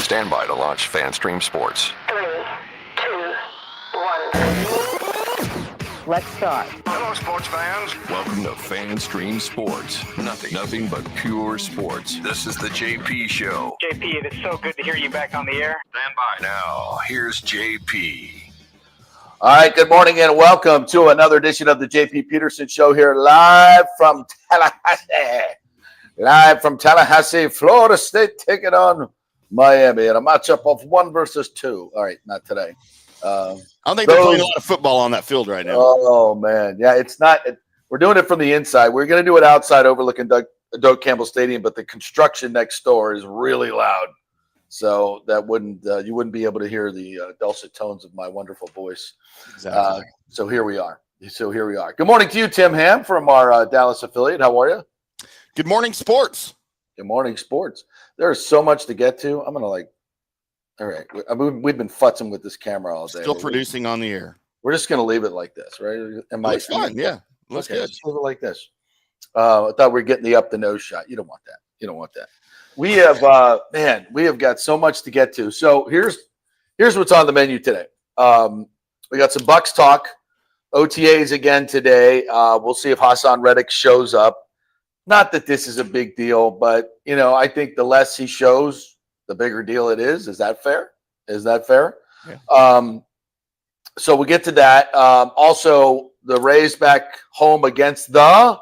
Stand by to launch FanStream Sports. 3, 2, 1. Let's start. Hello, sports fans. Welcome to FanStream Sports. Nothing but pure sports. This is the JP Show. JP, it is so good to hear you back on the air. Stand by. Now, here's JP. All right, good morning and welcome to another edition of the JP Peterson Show here live from Tallahassee. Live from Tallahassee, Florida State, taking on Miami in a matchup of 1 versus 2. All right, not today. I don't think they're playing a lot of football on that field right now. Oh, man. Yeah, it's not. We're doing it from the inside. We're going to do it outside overlooking Doak Campbell Stadium, but the construction next door is really loud. So that wouldn't you wouldn't be able to hear the dulcet tones of my wonderful voice. Exactly. So here we are. Good morning to you, Tim Ham, from our Dallas affiliate. How are you? Good morning, sports. Good morning, sports. There's so much to get to. I'm going to all right. We've been futzing with this camera all day. Still producing on the air. We're just going to leave it like this, right? Looks fun, yeah. Looks good. Let's leave it like this. I thought we were getting the up the nose shot. You don't want that. We have, we have got so much to get to. So here's what's on the menu today. We got some Bucs talk, OTAs again today. We'll see if Hassan Reddick shows up. Not that this is a big deal, but, I think the less he shows, the bigger deal it is. Is that fair? Yeah. So we'll get to that. Also, the Rays back home against the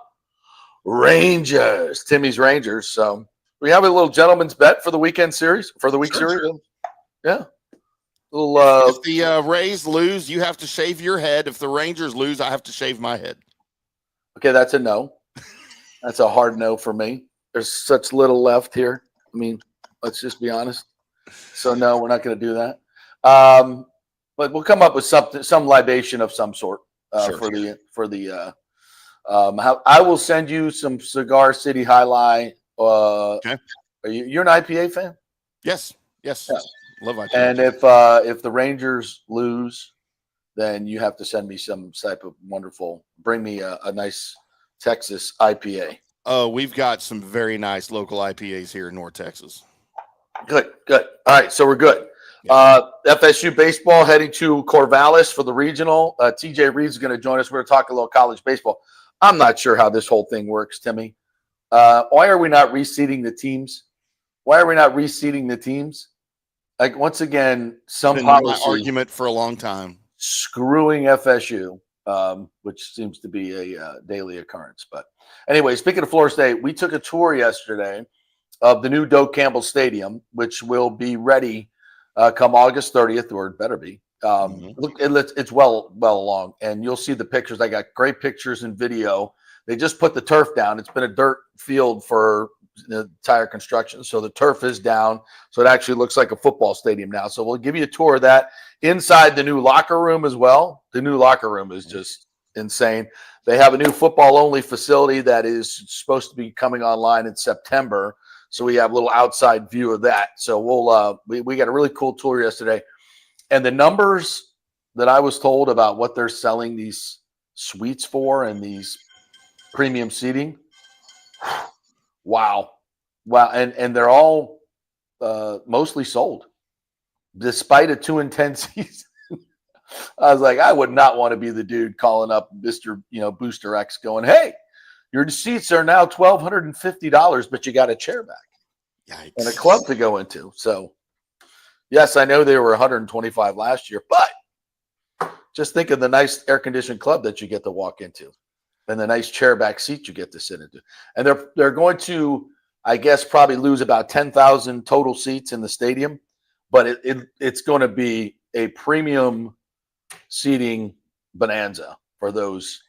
Rangers, Timmy's Rangers. So we have a little gentleman's bet for the weekend series, series. Sure. Yeah. If the Rays lose, you have to shave your head. If the Rangers lose, I have to shave my head. Okay, that's a no. That's a hard no for me. There's such little left here. I mean, let's just be honest. So no, we're not going to do that. But we'll come up with some libation of some sort for the. I will send you some Cigar City High Life. Okay. You're an IPA fan? Yes. Yeah. Love IPA. And if the Rangers lose, then you have to send me some type of wonderful. Bring me a nice Texas IPA. Oh, we've got some very nice local IPAs here in North Texas. Good. All right, so we're good. Yeah. FSU baseball heading to Corvallis for the regional. TJ Reed's going to join us. We're going to talk a little college baseball. I'm not sure how this whole thing works, Timmy. Why are we not reseeding the teams? Like, once again, some policy argument for a long time screwing FSU, which seems to be a daily occurrence. But anyway, speaking of Florida State, we took a tour yesterday of the new Doak Campbell Stadium, which will be ready come August 30th, or it better be. Look, it's well along, and you'll see the pictures. I got great pictures and video. They just put the turf down. It's been a dirt field for the entire construction, so the turf is down, so it actually looks like a football stadium now. So we'll give you a tour of that. Inside the new locker room as well. The new locker room is just insane. They have a new football-only facility that is supposed to be coming online in September, so we have a little outside view of that. So we'll we got a really cool tour yesterday, and the numbers that I was told about what they're selling these suites for and these premium seating. Wow. And they're all mostly sold despite a 2-10 season. I was like, I would not want to be the dude calling up Mr. Booster X going, hey, your seats are now $1,250, but you got a chair back. Yikes. And a club to go into. So yes, I know they were $125 last year, but just think of the nice air-conditioned club that you get to walk into. And the nice chair back seat you get to sit into. And they're going to, I guess, probably lose about 10,000 total seats in the stadium, but it's going to be a premium seating bonanza for those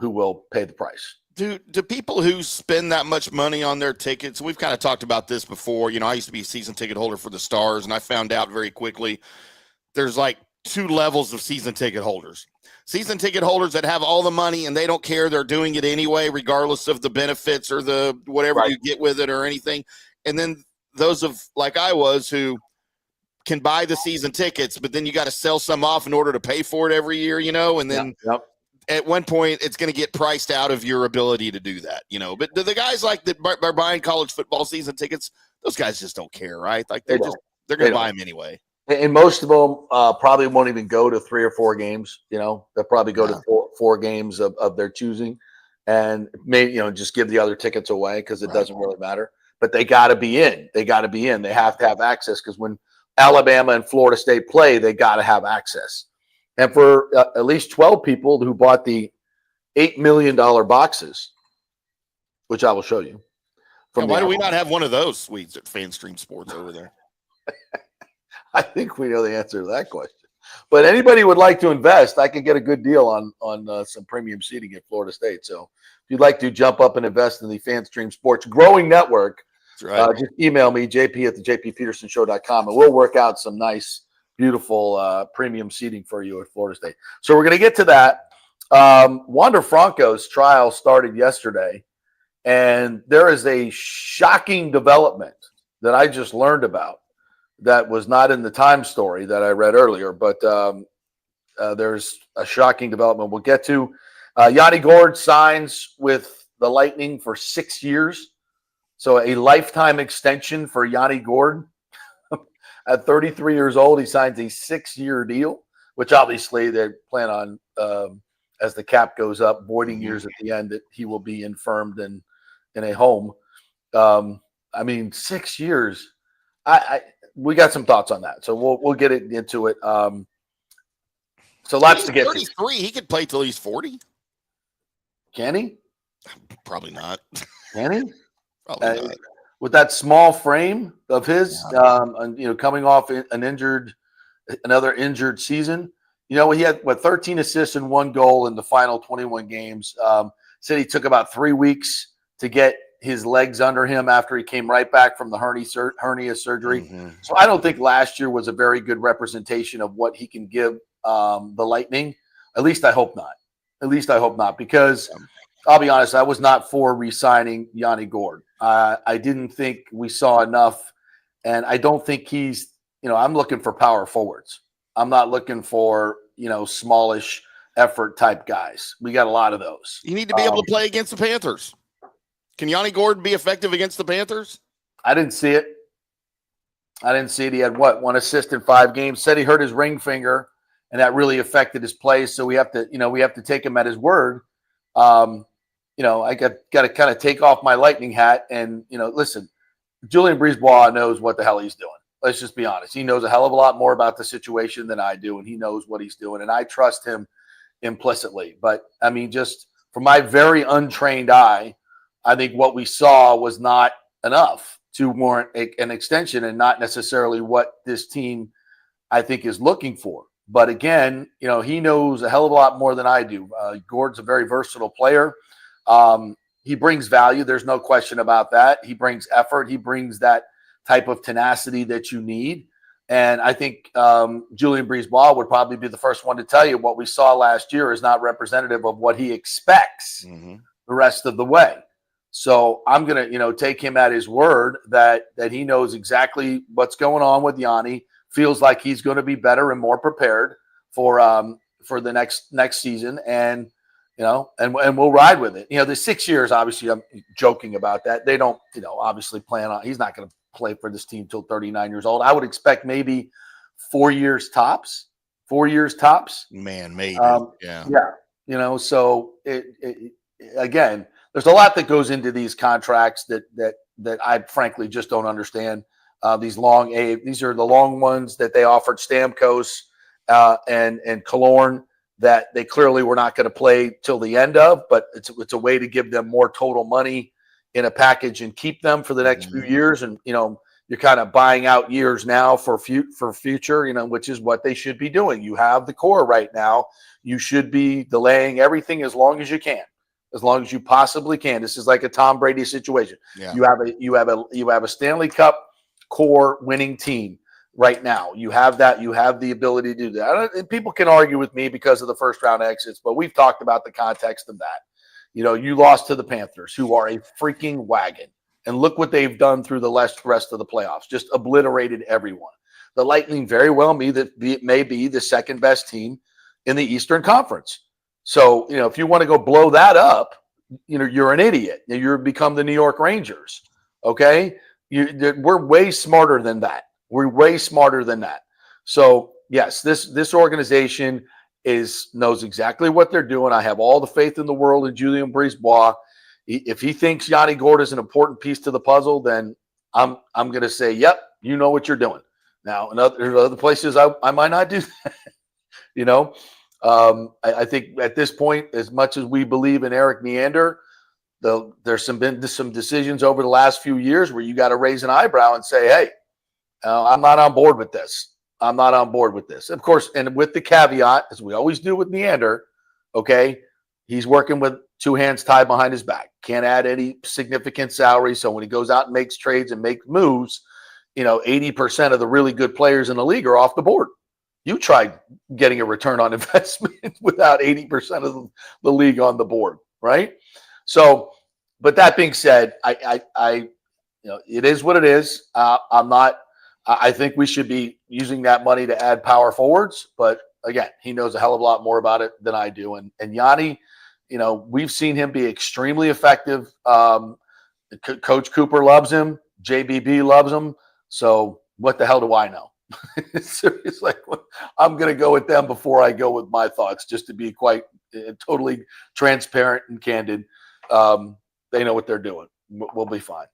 who will pay the price. Do people who spend that much money on their tickets, we've kind of talked about this before. I used to be a season ticket holder for the Stars, and I found out very quickly there's like 2 levels of season ticket holders. Season ticket holders that have all the money and they don't care. They're doing it anyway, regardless of the benefits or the whatever you get with it or anything. And then those of like I was who can buy the season tickets, but then you got to sell some off in order to pay for it every year, and then at one point it's going to get priced out of your ability to do that, But the guys like that are buying college football season tickets, those guys just don't care, right? Like they're They're going to buy him anyway. And most of them probably won't even go to 3 or 4 games. They'll probably go to four games of their choosing, and maybe just give the other tickets away because it doesn't really matter. But they got to be in. They got to be in. They have to have access because when Alabama and Florida State play, they got to have access. And for at least 12 people who bought the $8 million boxes, which I will show you. Why do we not have one of those suites at FanStream Sports over there? I think we know the answer to that question. But anybody who would like to invest, I could get a good deal on some premium seating at Florida State. So if you'd like to jump up and invest in the FanStream Sports growing network, just email me, jp@thejppetersonshow.com, and we'll work out some nice, beautiful premium seating for you at Florida State. So we're going to get to that. Wander Franco's trial started yesterday, and there is a shocking development that I just learned about that was not in the Times story that I read earlier, but there's a shocking development we'll get to. Yanni Gourde signs with the Lightning for 6 years. So a lifetime extension for Yanni Gourde. At 33 years old, he signs a 6-year deal, which obviously they plan on, as the cap goes up, voiding years at the end, that he will be infirmed in a home. 6 years. We got some thoughts on that, so we'll get into it. So lots to get 33, to. He could play till he's 40. Can he? Probably not. Can he? Probably not. With that small frame of his, coming off another injured season. He had 13 assists and 1 goal in the final 21 games. Said he took about 3 weeks to get his legs under him after he came right back from the hernia surgery. Mm-hmm. So I don't think last year was a very good representation of what he can give the Lightning. At least I hope not. Because I'll be honest, I was not for re-signing Yanni Gourde. I didn't think we saw enough, and I don't think he's. I'm looking for power forwards. I'm not looking for smallish effort type guys. We got a lot of those. You need to be able to play against the Panthers. Can Yanni Gourde be effective against the Panthers? I didn't see it. He had 1 assist in 5 games. Said he hurt his ring finger, and that really affected his play. So we have to take him at his word. I got to kind of take off my Lightning hat and listen. Julien Brisebois knows what the hell he's doing. Let's just be honest. He knows a hell of a lot more about the situation than I do, and he knows what he's doing, and I trust him implicitly. But just from my very untrained eye, I think what we saw was not enough to warrant an extension, and not necessarily what this team, I think, is looking for. But again, he knows a hell of a lot more than I do. Gourde's a very versatile player. He brings value. There's no question about that. He brings effort. He brings that type of tenacity that you need. And I think Julien Brisebois would probably be the first one to tell you what we saw last year is not representative of what he expects the rest of the way. So I'm going to, take him at his word that he knows exactly what's going on with Yanni, feels like he's going to be better and more prepared for the next season. And, and we'll ride with it. The 6 years, obviously, I'm joking about that. They don't, obviously plan on, he's not going to play for this team till 39 years old. I would expect maybe 4 years tops. 4 years tops. Man, maybe. Yeah. So again, there's a lot that goes into these contracts that I frankly just don't understand. These are the long ones that they offered Stamkos and Killorn that they clearly were not going to play till the end of, but it's a way to give them more total money in a package and keep them for the next few years. And, you're kind of buying out years now for future, which is what they should be doing. You have the core right now. You should be delaying everything as long as you can, as long as you possibly can. This is like a Tom Brady situation. Yeah. You have a Stanley Cup core winning team right now. You have that. You have the ability to do that. And people can argue with me because of the first round exits, but we've talked about the context of that. You lost to the Panthers, who are a freaking wagon. And look what they've done through the rest of the playoffs. Just obliterated everyone. The Lightning very well may be the second best team in the Eastern Conference. So, if you want to go blow that up, you're an idiot. You're become the New York Rangers. Okay? We're way smarter than that. We're way smarter than that. So yes, this organization knows exactly what they're doing. I have all the faith in the world in Julien Brisebois. If he thinks Yanni Gourde is an important piece to the puzzle, then I'm going to say, yep, you know what you're doing. Now, there's other places I might not do that. You know, I think at this point, as much as we believe in Eric Neander, there's been some decisions over the last few years where you got to raise an eyebrow and say, hey, I'm not on board with this. I'm not on board with this. Of course, and with the caveat, as we always do with Neander, okay, he's working with two hands tied behind his back. Can't add any significant salary. So when he goes out and makes trades and makes moves, 80% of the really good players in the league are off the board. You tried getting a return on investment without 80% of the league on the board, right? So, but that being said, I it is what it is. I think we should be using that money to add power forwards, but again, he knows a hell of a lot more about it than I do. And Yanni, we've seen him be extremely effective. Coach Cooper loves him. JBB loves him. So what the hell do I know? It's like, I'm going to go with them before I go with my thoughts, just to be quite totally transparent and candid. They know what they're doing. We'll be fine.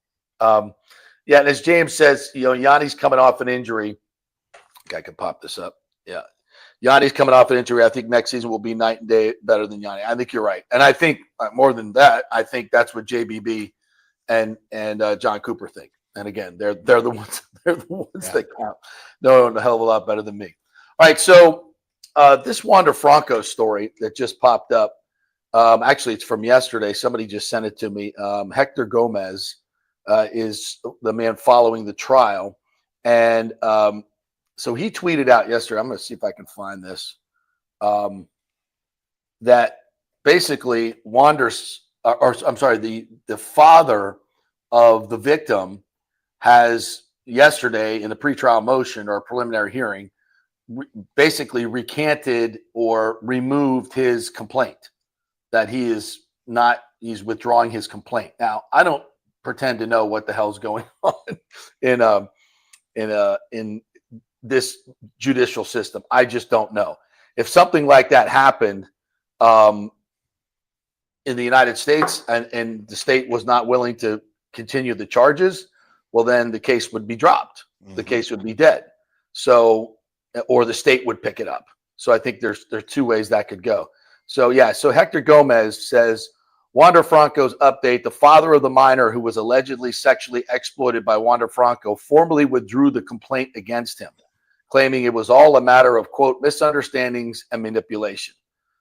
Yeah, and as James says, Yanni's coming off an injury. Okay, I can pop this up. Yeah. Yanni's coming off an injury. I think next season will be night and day better than Yanni. I think you're right. And I think more than that, I think that's what JBB and John Cooper think. And again, they're the ones that count. Know a hell of a lot better than me. All right, so this Wander Franco story that just popped up. Actually, it's from yesterday. Somebody just sent it to me. Hector Gomez is the man following the trial, and so he tweeted out yesterday. I'm going to see if I can find this. That basically Wander's, or I'm sorry, the father of the victim has yesterday in the pretrial motion or preliminary hearing basically recanted or removed his complaint, that he's withdrawing his complaint. Now, I don't pretend to know what the hell's going on in this judicial system. I just don't know. If something like that happened in the United States and the state was not willing to continue the charges, well, then the case would be dropped. Mm-hmm. The case would be dead. So, or the state would pick it up. So I think there's two ways that could go. So yeah, so Hector Gomez says, Wander Franco's update: the father of the minor who was allegedly sexually exploited by Wander Franco formally withdrew the complaint against him, claiming it was all a matter of, quote, misunderstandings and manipulation.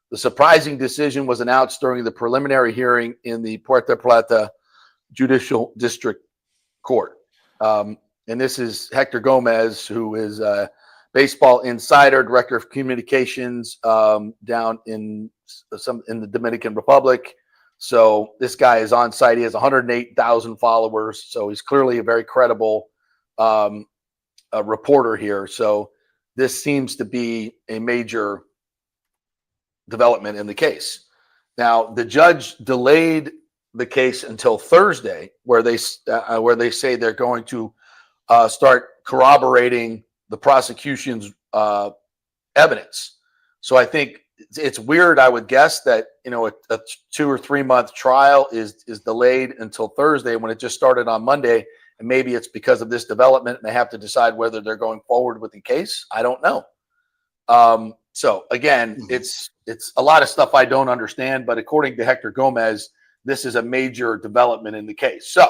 The surprising decision was announced during the preliminary hearing in the Puerto Plata Judicial District Court. And this is Hector Gomez, who is a baseball insider, director of communications down in the Dominican Republic. So this guy is on site. He has 108,000 followers. So he's clearly a very credible reporter here. So this seems to be a major development in the case. Now, the judge delayed the case until Thursday, where they say they're going to start corroborating the prosecution's evidence. So I think it's weird. I would guess that a 2 or 3 month trial is delayed until Thursday when it just started on Monday, and maybe it's because of this development and they have to decide whether they're going forward with the case. I don't know. So again, it's a lot of stuff I don't understand, but according to Hector Gomez, this is a major development in the case. So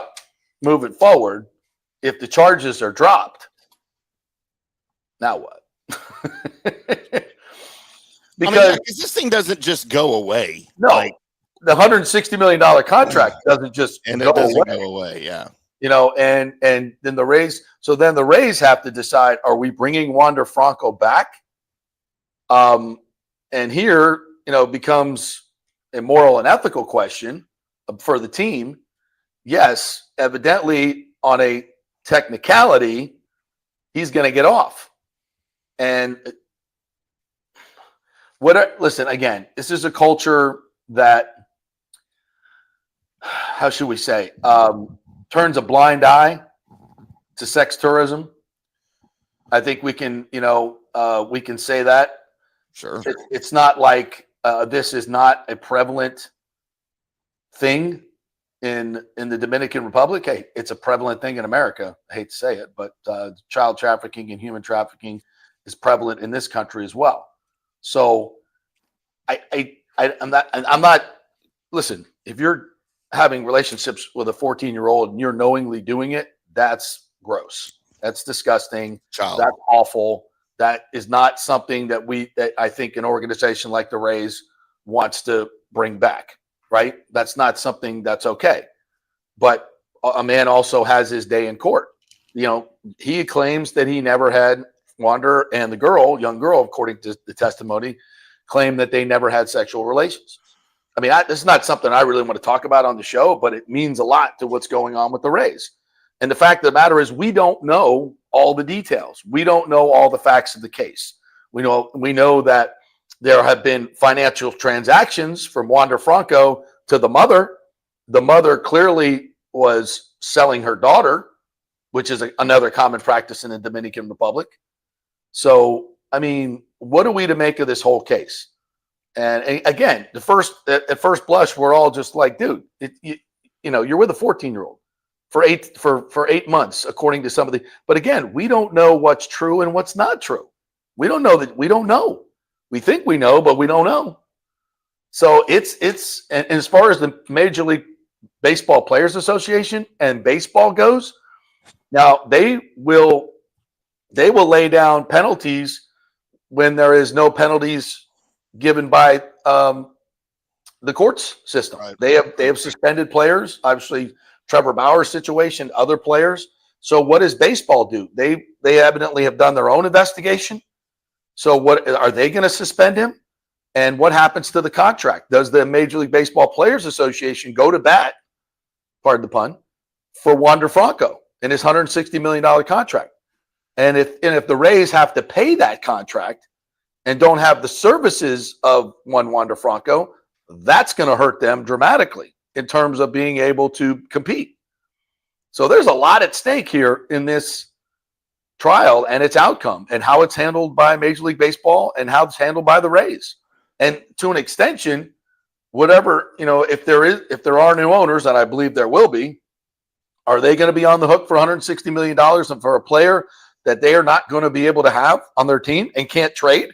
moving forward, if the charges are dropped, now what? Because this thing doesn't just go away. No, the $160 million contract doesn't just go away. Yeah. And then the Rays. So then the Rays have to decide: are we bringing Wander Franco back? And here, becomes a moral and ethical question for the team. Yes, evidently on a technicality, he's going to get off. And listen, again, this is a culture that, how should we say, turns a blind eye to sex tourism. I think we can, we can say that. Sure. It's not like this is not a prevalent thing in the Dominican Republic. Hey, it's a prevalent thing in America. I hate to say it, but child trafficking and human trafficking is prevalent in this country as well. So I'm not. Listen, if you're having relationships with a 14-year-old and you're knowingly doing it, that's gross. That's disgusting. Child. That's awful. That is not something that I think an organization like the Rays wants to bring back, right? That's not something that's okay. But a man also has his day in court. He claims that he never had Wander, and the young girl, according to the testimony, claimed that they never had sexual relations. I mean, this is not something I really want to talk about on the show, but it means a lot to what's going on with the Rays. And the fact of the matter is we don't know all the details. We don't know all the facts of the case. We know that there have been financial transactions from Wander Franco to the mother. The mother clearly was selling her daughter, which is another common practice in the Dominican Republic. So, I mean, what are we to make of this whole case? And again, at first blush, we're all just like, dude, you're with a 14-year-old for 8 months, according to some of the. But again, we don't know what's true and what's not true. We don't know that. We don't know. We think we know, but we don't know. So it's and as far as the Major League Baseball Players Association and baseball goes, now they will lay down penalties when there is no penalties given by the courts system. Right. They have suspended players. Obviously, Trevor Bauer's situation, other players. So what does baseball do? They evidently have done their own investigation. So what are they going to suspend him? And what happens to the contract? Does the Major League Baseball Players Association go to bat, pardon the pun, for Wander Franco and his $160 million contract? And if the Rays have to pay that contract and don't have the services of one Wander Franco, that's going to hurt them dramatically in terms of being able to compete. So there's a lot at stake here in this trial and its outcome and how it's handled by Major League Baseball and how it's handled by the Rays. And to an extension, whatever, if there are new owners, and I believe there will be, are they going to be on the hook for $160 million and for a player that they are not going to be able to have on their team and can't trade?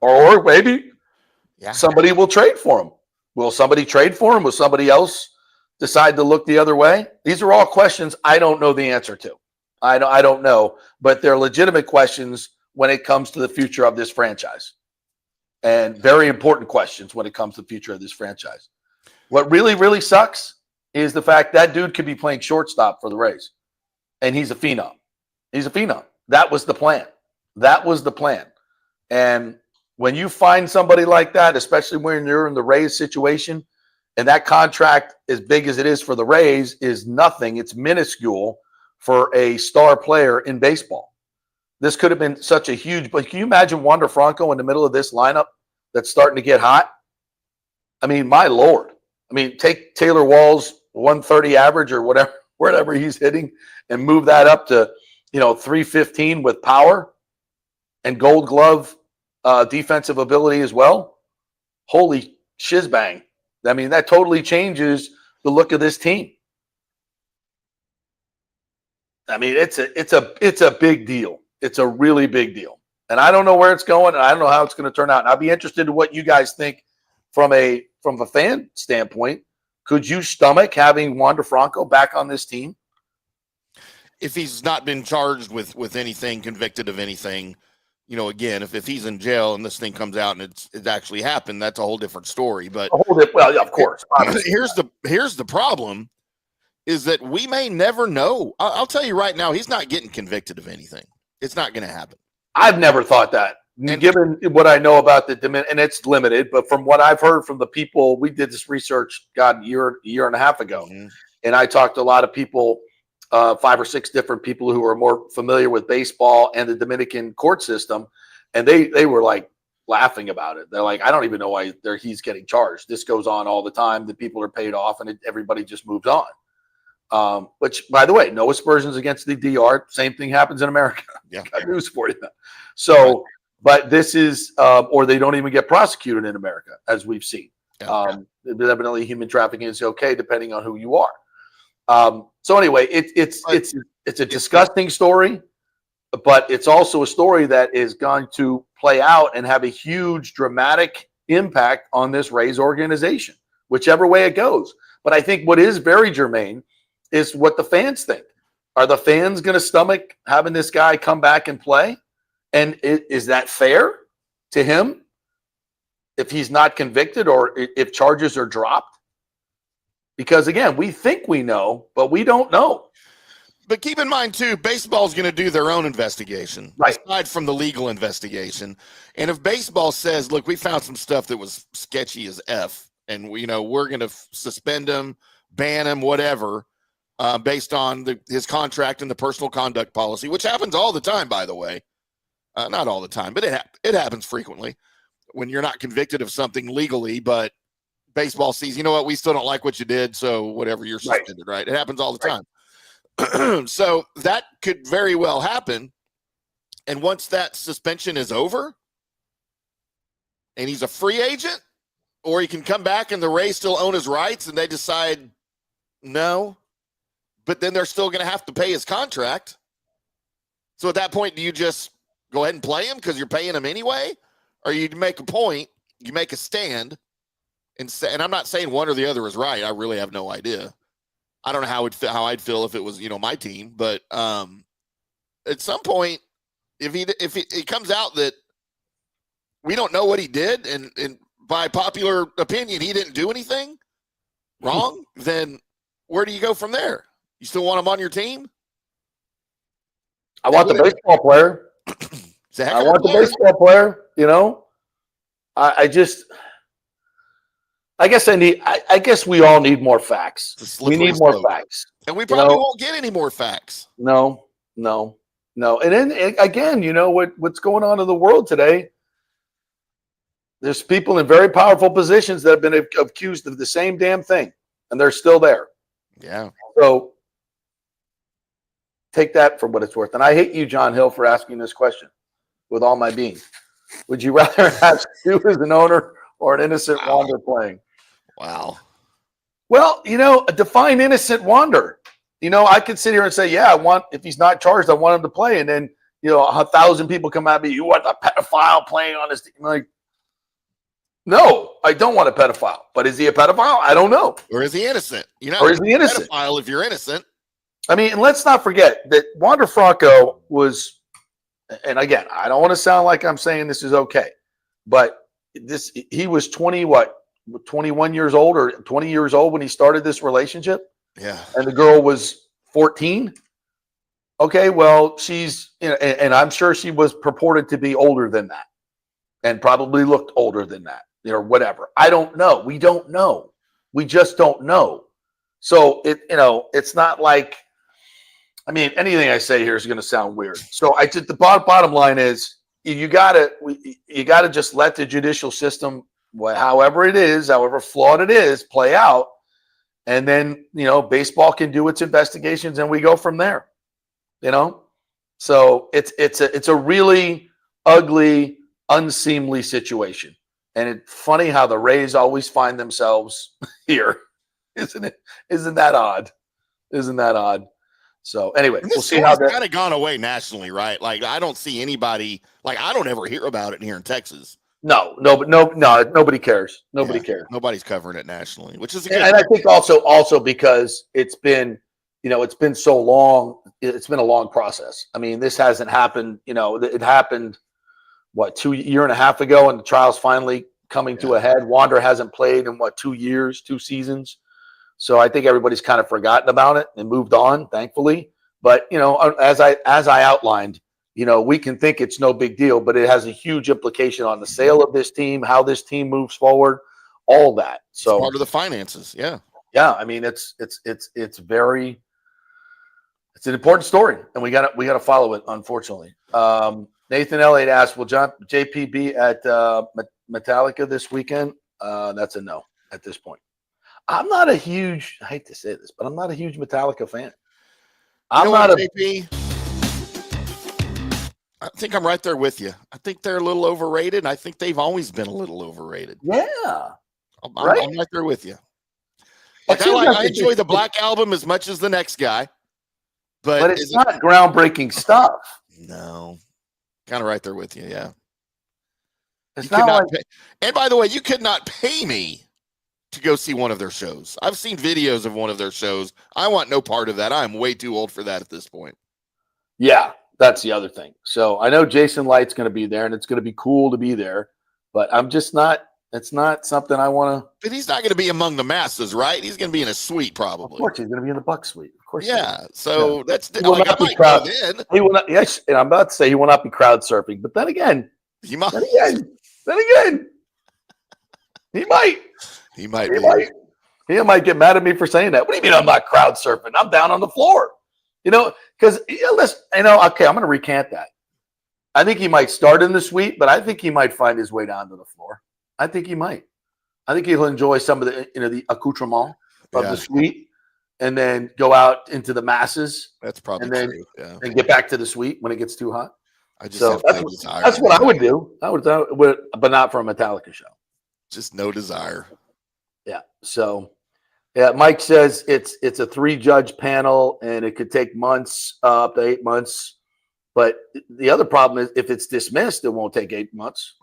Or maybe somebody will trade for him. Will somebody trade for him? Will somebody else decide to look the other way? These are all questions I don't know the answer to. I don't know, but they're legitimate questions when it comes to the future of this franchise, and very important questions when it comes to the future of this franchise. What really, really sucks is the fact that dude could be playing shortstop for the Rays, and he's a phenom. He's a phenom. That was the plan. And when you find somebody like that, especially when you're in the Rays situation, and that contract, as big as it is for the Rays, is nothing. It's minuscule for a star player in baseball. This could have been such a huge, but can you imagine Wander Franco in the middle of this lineup that's starting to get hot? I mean, my Lord. I mean, take Taylor Wall's 130 average or whatever he's hitting and move that up to, 315 with power and Gold Glove defensive ability as well. Holy shizbang. I mean, that totally changes the look of this team. I mean, it's a big deal. It's a really big deal. And I don't know where it's going, and I don't know how it's going to turn out. And I'll be interested in what you guys think from a fan standpoint. Could you stomach having Wander Franco back on this team? If he's not been charged with anything, convicted of anything, again, if he's in jail and this thing comes out and it's actually happened, that's a whole different story. But well, yeah, of course. Here's the problem. Is that we may never know. I'll tell you right now, he's not getting convicted of anything. It's not going to happen. I've never thought that. Given what I know about and it's limited, but from what I've heard from the people, we did this research, a year and a half ago, and I talked to a lot of people, 5 or 6 different people who are more familiar with baseball and the Dominican court system, and they were like laughing about it. They're like, I don't even know why he's getting charged. This goes on all the time. The people are paid off, and everybody just moves on. Which, by the way, no aspersions against the DR. Same thing happens in America. Yeah. Got news for you. So, but this is, or they don't even get prosecuted in America, as we've seen. Yeah. Evidently, human trafficking is okay depending on who you are. So anyway, it's a disgusting story, but it's also a story that is going to play out and have a huge dramatic impact on this Rays organization, whichever way it goes. But I think what is very germane is what the fans think. Are the fans going to stomach having this guy come back and play? And is that fair to him if he's not convicted or if charges are dropped? Because, again, we think we know, but we don't know. But keep in mind, too, baseball's going to do their own investigation, right, aside from the legal investigation. And if baseball says, look, we found some stuff that was sketchy as F, and we're going to suspend him, ban him, whatever, based on his contract and the personal conduct policy, which happens all the time, by the way. Not all the time, but it happens frequently when you're not convicted of something legally, but baseball sees, you know what, we still don't like what you did, so whatever, you're suspended, right? It happens all the time. So that could very well happen. And once that suspension is over and he's a free agent, or he can come back and the Rays still own his rights and they decide no, but then they're still going to have to pay his contract. So at that point, do you just go ahead and play him because you're paying him anyway? Or you make a point, you make a stand, and I'm not saying one or the other is right. I really have no idea. I don't know how I'd feel if it was, my team. But at some point, if it comes out that we don't know what he did, and by popular opinion, he didn't do anything wrong, then where do you go from there? You still want him on your team? I want the baseball player. I want the baseball player. I guess we all need more facts. We need more facts. And we probably won't get any more facts. No. And then again, what's going on in the world today? There's people in very powerful positions that have been accused of the same damn thing, and they're still there. Yeah. So take that for what it's worth. And I hate you, John Hill, for asking this question with all my being. Would you rather have Stu as an owner or an innocent Wander playing? Wow. Well, define innocent Wander. I could sit here and say, yeah, if he's not charged, I want him to play. And then, 1,000 people come at me, you want a pedophile playing on his team? I'm like, no, I don't want a pedophile. But is he a pedophile? I don't know. Or is he innocent? Or is he innocent? Pedophile if you're innocent. I mean, and let's not forget that Wander Franco was, and again, I don't want to sound like I'm saying this is okay, but he was 21 years old or 20 years old when he started this relationship. Yeah. And the girl was 14. Okay, well, she's, and I'm sure she was purported to be older than that and probably looked older than that, or whatever. I don't know. We don't know. We just don't know. So it's not like, anything I say here is going to sound weird. So the bottom line is you gotta just let the judicial system, however it is, however flawed it is, play out. And then, baseball can do its investigations and we go from there, So it's a really ugly, unseemly situation. And it's funny how the Rays always find themselves here. Isn't it? Isn't that odd? So anyway, we'll see how that kind of gone away nationally, right? Like I don't see anybody, I don't ever hear about it here in Texas. No, nobody cares. Nobody cares. Nobody's covering it nationally, which is and I think also because it's been so long. It's been a long process. This hasn't happened. It happened 2 years and a half ago, and the trial's finally coming to a head. Wander hasn't played in 2 years, 2 seasons. So I think everybody's kind of forgotten about it and moved on, thankfully. But as I outlined, we can think it's no big deal, but it has a huge implication on the sale of this team, how this team moves forward, all that. So it's part of the finances, yeah. It's an important story, and we got to follow it. Unfortunately, Nathan Elliott asked, "Will JP be at Metallica this weekend?" That's a no at this point. I'm not a huge, I hate to say this, but I'm not a huge Metallica fan. You I'm know not what, a, JP? I think I'm right there with you. I think they're a little overrated. And I think they've always been a little overrated. yeah. I'm Right? right there with you. It Like seems I enjoy the Black Album as much as the next guy, but but it's not groundbreaking stuff. no, kind of right there with you. Yeah, It's you could not not. like, Pay, and by the way, you could not pay me to go see one of their shows. I've seen videos of one of their shows. I want no part of that. I'm way too old for that at this point. yeah, that's the other thing. So I know Jason Light's going to be there, and it's going to be cool to be there, but I'm just not. It's not something I want to. But he's not going to be among the masses, right? He's going to be in a suite, Of probably. course, he's going to be in the Buck suite. Of course. Yeah. So Yeah. that's He will like I not be might go crowd. then. He will not. Yes, and I'm about to say he will not be crowd surfing. But then again, He might. then again, he might. He might He be. might. He might get mad at me for saying that. What do you mean I'm not crowd surfing? I'm down on the floor. Because listen, okay, I'm going to recant that. I think he might start in the suite, but I think he might find his way down to the floor. I think he might. I think he'll enjoy some of the accoutrement of the suite, and then go out into the masses. That's probably and then, true. Yeah. And get back to the suite when it gets too hot. I just So have no desire. that's what I would do. I would, but not for a Metallica show. Just no desire. Yeah. So, yeah, Mike says it's a 3-judge panel, and it could take months, up to 8 months. But the other problem is if it's dismissed, it won't take 8 months.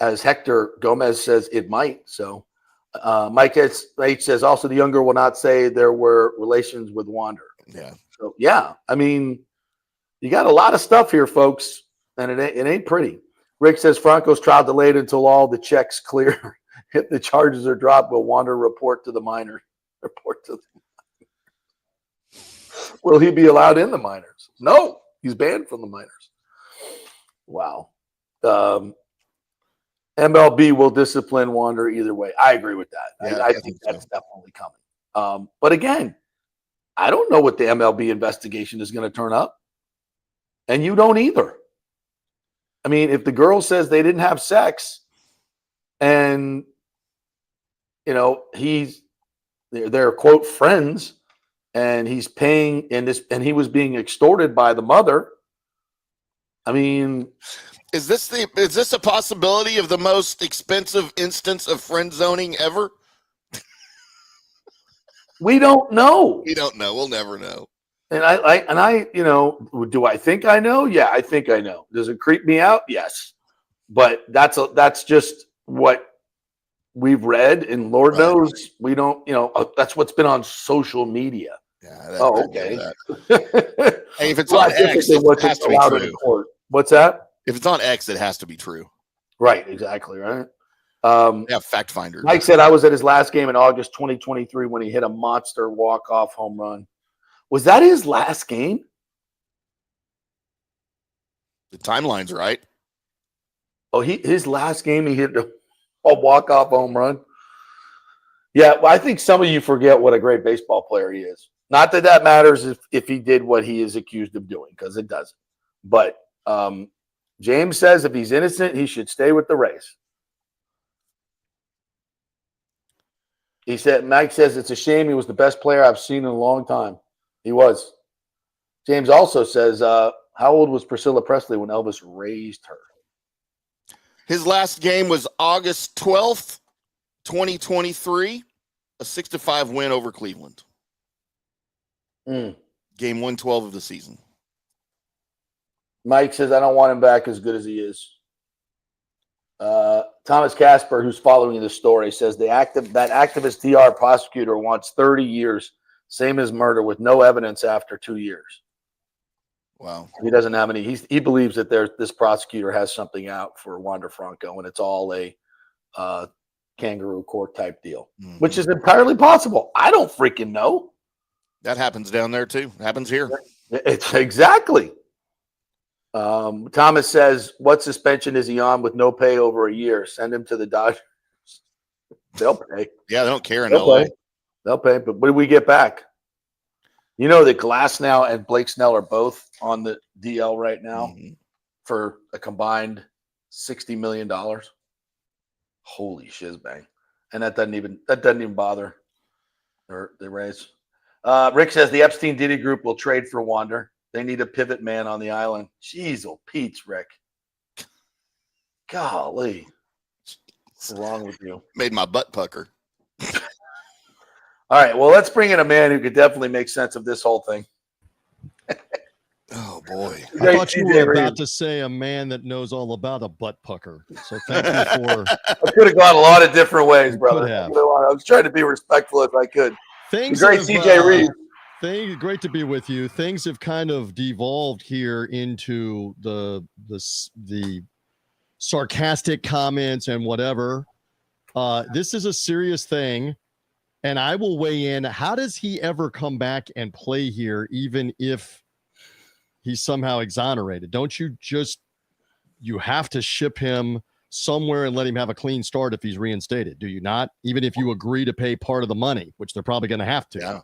As Hector Gomez says, it might. So, Mike H says also the younger will not say there were relations with Wander. Yeah. So, yeah, I mean, you got a lot of stuff here, folks, and it ain't pretty. Rick says Franco's trial delayed until all the checks clear. If the charges are dropped, will Wander report to the minor. Will he be allowed in the minors? No, he's banned from the minors. Wow. MLB will discipline Wander either way. I agree with that. Yeah, I think that's definitely coming. But again, I don't know what the MLB investigation is going to turn up. And you don't either. I mean, if the girl says they didn't have sex and, they're quote friends and he's paying and he was being extorted by the mother. I mean, is this a possibility of the most expensive instance of friend zoning ever? We don't know. We don't know. We'll never know. And I, do I think I know? Yeah, I think I know. Does it creep me out? Yes. But that's just what we've read, and Lord knows we don't, that's what's been on social media. Yeah. Okay. Hey, if it's on X, it has to be true. What's that? If it's on X, it has to be true. Right. Exactly. Right. Yeah. Fact finder. Mike said I was at his last game in August 2023 when he hit a monster walk-off home run. Was that his last game? The timeline's right. Oh, his last game he hit a walk-off home run. Yeah, well, I think some of you forget what a great baseball player he is. Not that matters if he did what he is accused of doing, because it doesn't. But James says if he's innocent, he should stay with the Rays. He said, Mike says it's a shame he was the best player I've seen in a long time. He was. James also says, how old was Priscilla Presley when Elvis raised her? His last game was August 12th, 2023, a 6-5 win over Cleveland. Game 112 of the season. Mike says, I don't want him back as good as he is. Thomas Casper, who's following the story, says that activist TR prosecutor wants 30 years, same as murder, with no evidence after 2 years. Wow. He doesn't have any. He believes that this prosecutor has something out for Wander Franco, and it's all a kangaroo court type deal, which is entirely possible. I don't freaking know. That happens down there too. It happens here. It's exactly. Thomas says, what suspension is he on with no pay over a year? Send him to the Dodgers. They'll pay. Yeah, they don't care in LA. They'll pay. But what do we get back? You know that Glasnow and Blake Snell are both on the DL right now for a combined $60 million. Holy shizbang. and that doesn't even bother the Rays. Rick says the Epstein Diddy group will trade for Wander. They need a pivot man on the island. Jeez, oh Pete's, Rick. Golly, what's wrong with you? Made my butt pucker. All right, well, let's bring in a man who could definitely make sense of this whole thing. Oh boy! I thought you were about to say a man that knows all about a butt pucker. So thank you for. I could have gone a lot of different ways, brother. Could have. I was trying to be respectful if I could. Things the great have, CJ Reeves. Great to be with you. Things have kind of devolved here into the sarcastic comments and whatever. This is a serious thing, and I will weigh in. How does he ever come back and play here, even if he's somehow exonerated? Don't you have to ship him somewhere and let him have a clean start if he's reinstated? Do you not? Even if you agree to pay part of the money, which they're probably going to have to. Yeah.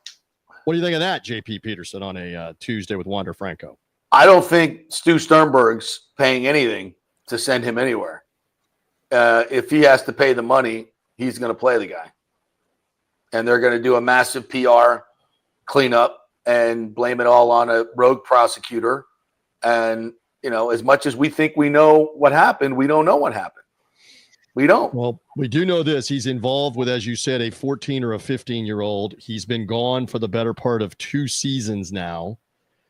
What do you think of that, JP Peterson, on a Tuesday with Wander Franco? I don't think Stu Sternberg's paying anything to send him anywhere. If he has to pay the money, he's going to play the guy. And they're going to do a massive PR cleanup and blame it all on a rogue prosecutor. And, as much as we think we know what happened, we don't know what happened. We don't. Well, we do know this. He's involved with, as you said, a 14 or a 15-year-old. He's been gone for the better part of 2 seasons now.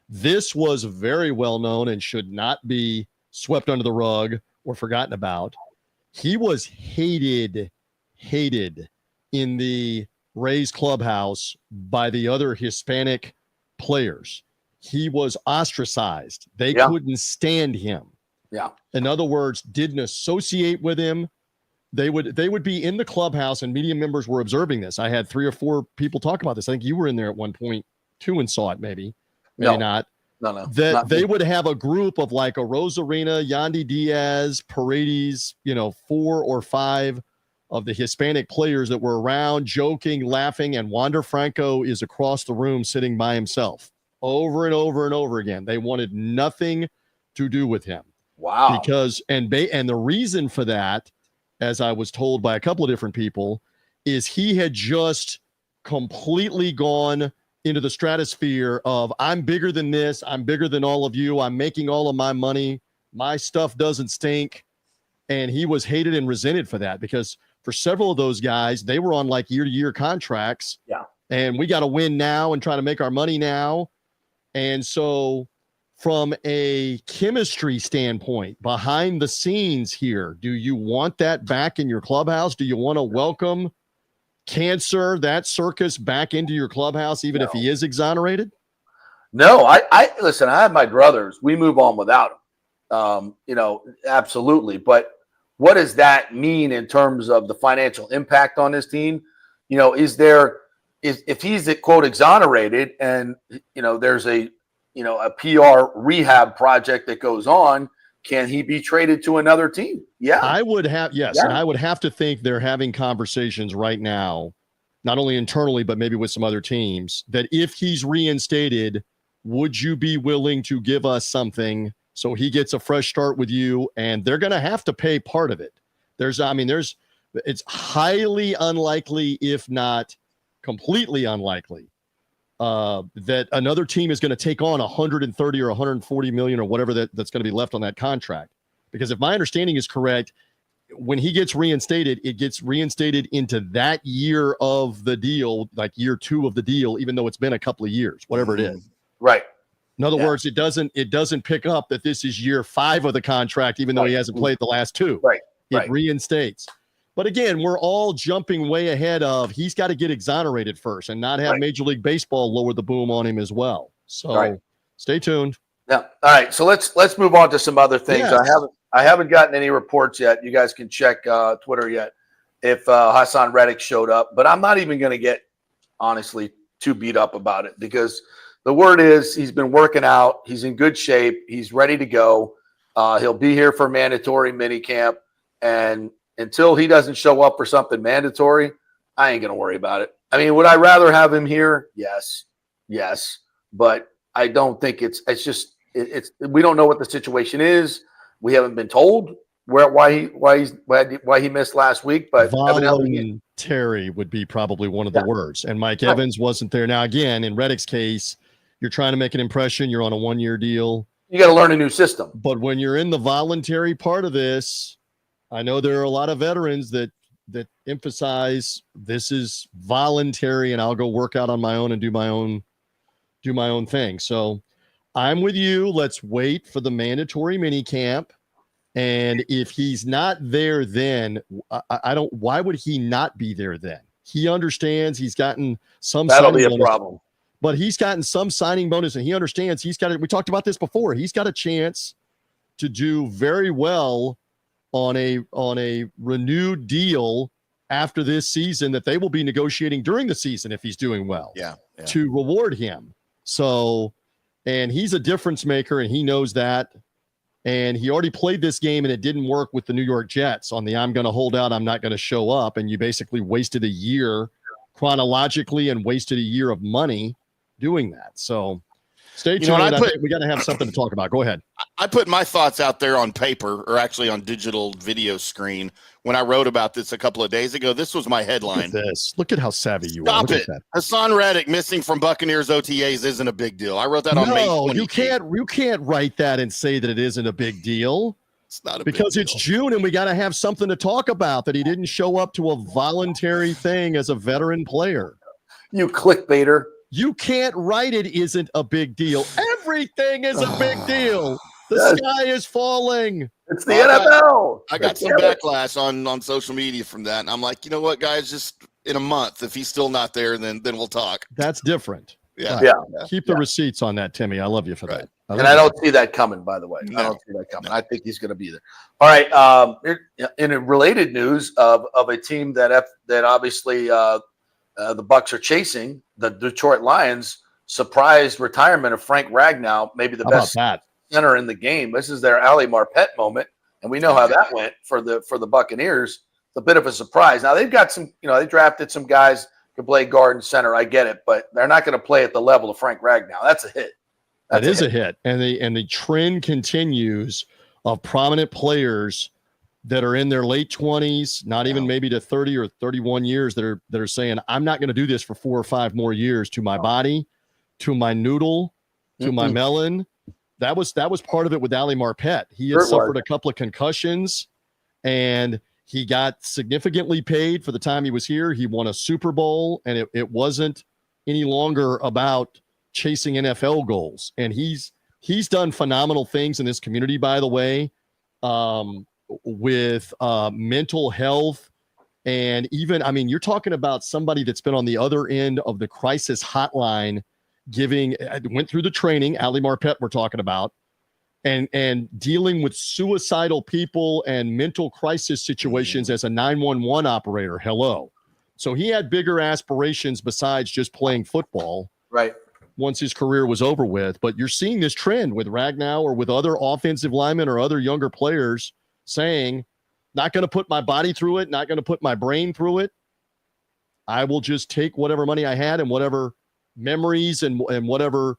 This was very well known and should not be swept under the rug or forgotten about. He was hated in the Rays clubhouse by the other Hispanic players. He was ostracized. They couldn't stand him. Yeah. In other words, didn't associate with him. They would be in the clubhouse, and media members were observing this. I had 3 or 4 people talk about this. I think you were in there at one point too and saw it, maybe not. No. That they would have a group of like a Rosarina, Yandy Diaz, Paredes, 4 or 5 of the Hispanic players that were around, joking, laughing, and Wander Franco is across the room sitting by himself over and over and over again. They wanted nothing to do with him. Wow. Because and the reason for that, as I was told by a couple of different people, is he had just completely gone into the stratosphere of, I'm bigger than this. I'm bigger than all of you. I'm making all of my money. My stuff doesn't stink. And he was hated and resented for that, because for several of those guys, they were on like year-to-year contracts. Yeah. And we got to win now and try to make our money now. And so from a chemistry standpoint, behind the scenes here, do you want that back in your clubhouse? Do you want to welcome cancer, that circus, back into your clubhouse, even if he is exonerated? No, I listen, I have my druthers. We move on without him. Absolutely. But what does that mean in terms of the financial impact on this team? If he's quote exonerated and there's a PR rehab project that goes on, can he be traded to another team? Yeah, I would have. Yes. Yeah. And I would have to think they're having conversations right now, not only internally, but maybe with some other teams, that if he's reinstated, would you be willing to give us something so he gets a fresh start with you? And they're going to have to pay part of it. It's highly unlikely, if not completely unlikely, that another team is going to take on 130 or 140 million or whatever that's going to be left on that contract. Because if my understanding is correct, when he gets reinstated, it gets reinstated into that year of the deal, like year 2 of the deal, even though it's been a couple of years, whatever it is. Right. In other words, it doesn't pick up that this is year 5 of the contract, even though he hasn't played the last 2. Right. It reinstates. But again, we're all jumping way ahead of, he's got to get exonerated first and not have Major League Baseball lower the boom on him as well. So stay tuned. Yeah. All right. So let's move on to some other things. Yes. I haven't gotten any reports yet. You guys can check Twitter yet if Hassan Reddick showed up, but I'm not even going to get honestly too beat up about it, because the word is he's been working out. He's in good shape. He's ready to go. He'll be here for mandatory minicamp, and until he doesn't show up for something mandatory, I ain't going to worry about it. I mean, would I rather have him here? Yes. But I don't think it's we don't know what the situation is. We haven't been told why he missed last week, but evidently voluntary would be probably one of the words. And Mike Evans wasn't there. Now, again, in Reddick's case, you're trying to make an impression. You're on a 1-year deal. You got to learn a new system. But when you're in the voluntary part of this, I know there are a lot of veterans that emphasize this is voluntary and I'll go work out on my own and do my own thing. So I'm with you. Let's wait for the mandatory mini camp. And if he's not there, then why would he not be there then? He understands he's gotten some. That'll be a problem. But he's gotten some signing bonus and he understands we talked about this before. He's got a chance to do very well on a renewed deal after this season that they will be negotiating during the season if he's doing well. Yeah. To reward him. So, and he's a difference maker and he knows that. And he already played this game and it didn't work with the New York Jets on the I'm going to hold out, I'm not going to show up. And you basically wasted a year chronologically and wasted a year of money doing that. So stay tuned. I think we got to have something to talk about. Go ahead. I put my thoughts out there on paper, or actually on digital video screen, when I wrote about this a couple of days ago. This was my headline. Look at how savvy you are. Stop it. Hassan Reddick missing from Buccaneers OTAs isn't a big deal. I wrote that on May 28th. You can't write that and say that it isn't a big deal. It's not a because big it's deal. June and we got to have something to talk about that he didn't show up to a voluntary thing as a veteran player. You clickbaiter. You can't write it isn't a big deal. Everything is a big deal. The sky is falling. It's the NFL. I got some backlash on social media from that. And I'm like, you know what, guys, just in a month, if he's still not there, then we'll talk. That's different. Yeah. Right. Yeah. Keep the receipts on that, Timmy. I love you for that. I don't see that coming, by the way. No. I don't see that coming. I think he's going to be there. All right. In a related news of a team that obviously the Bucs are chasing, the Detroit Lions, surprise retirement of Frank Ragnow, maybe the best center in the game. This is their Ali Marpet moment, and we know how that went for the Buccaneers. It's a bit of a surprise. Now they've got some, they drafted some guys who play guard and center. I get it, but they're not going to play at the level of Frank Ragnow. That's a hit. That is a hit, and the trend continues of prominent players that are in their late 20s, not even maybe to 30 or 31 years, that are saying, I'm not going to do this for 4 or 5 more years to my body, to my noodle, to my melon. That was part of it with Ali Marpet. He had suffered a couple of concussions, and he got significantly paid for the time he was here. He won a Super Bowl, and it wasn't any longer about chasing NFL goals. And he's done phenomenal things in this community, by the way, with mental health. And even, you're talking about somebody that's been on the other end of the crisis hotline, went through the training, Ali Marpet we're talking about, and dealing with suicidal people and mental crisis situations as a 911 operator. Hello. So he had bigger aspirations besides just playing football. Right. Once his career was over with. But you're seeing this trend with Ragnow or with other offensive linemen or other younger players saying, not going to put my body through it, not going to put my brain through it. I will just take whatever money I had and whatever memories and whatever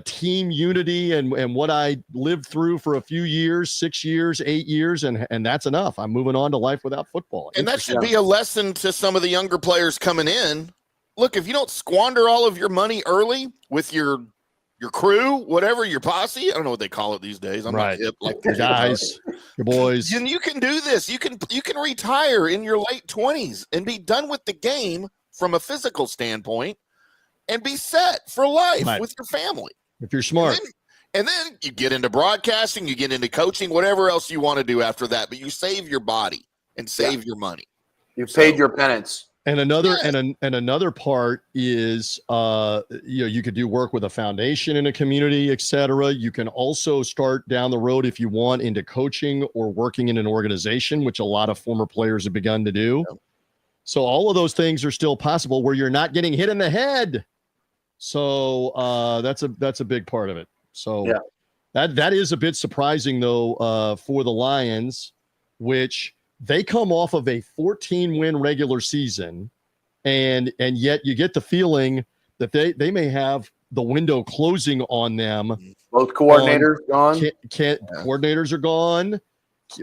team unity and what I lived through for a few years, 6 years, 8 years, and that's enough. I'm moving on to life without football. And that should be a lesson to some of the younger players coming in. Look, if you don't squander all of your money early with your crew, whatever, your posse, I don't know what they call it these days. I'm not hip like the guys, your boys. And you can do this. You can retire in your late 20s and be done with the game from a physical standpoint and be set for life with your family. If you're smart. And then you get into broadcasting, you get into coaching, whatever else you want to do after that, but you save your body and save your money. You've paid your penance. And another part is, you could do work with a foundation in a community, et cetera. You can also start down the road if you want into coaching or working in an organization, which a lot of former players have begun to do. Yeah. So all of those things are still possible where you're not getting hit in the head. So that's a big part of it. So that is a bit surprising though for the Lions, which they come off of a 14-win regular season, and yet you get the feeling that they may have the window closing on them. Both coordinators gone. Coordinators are gone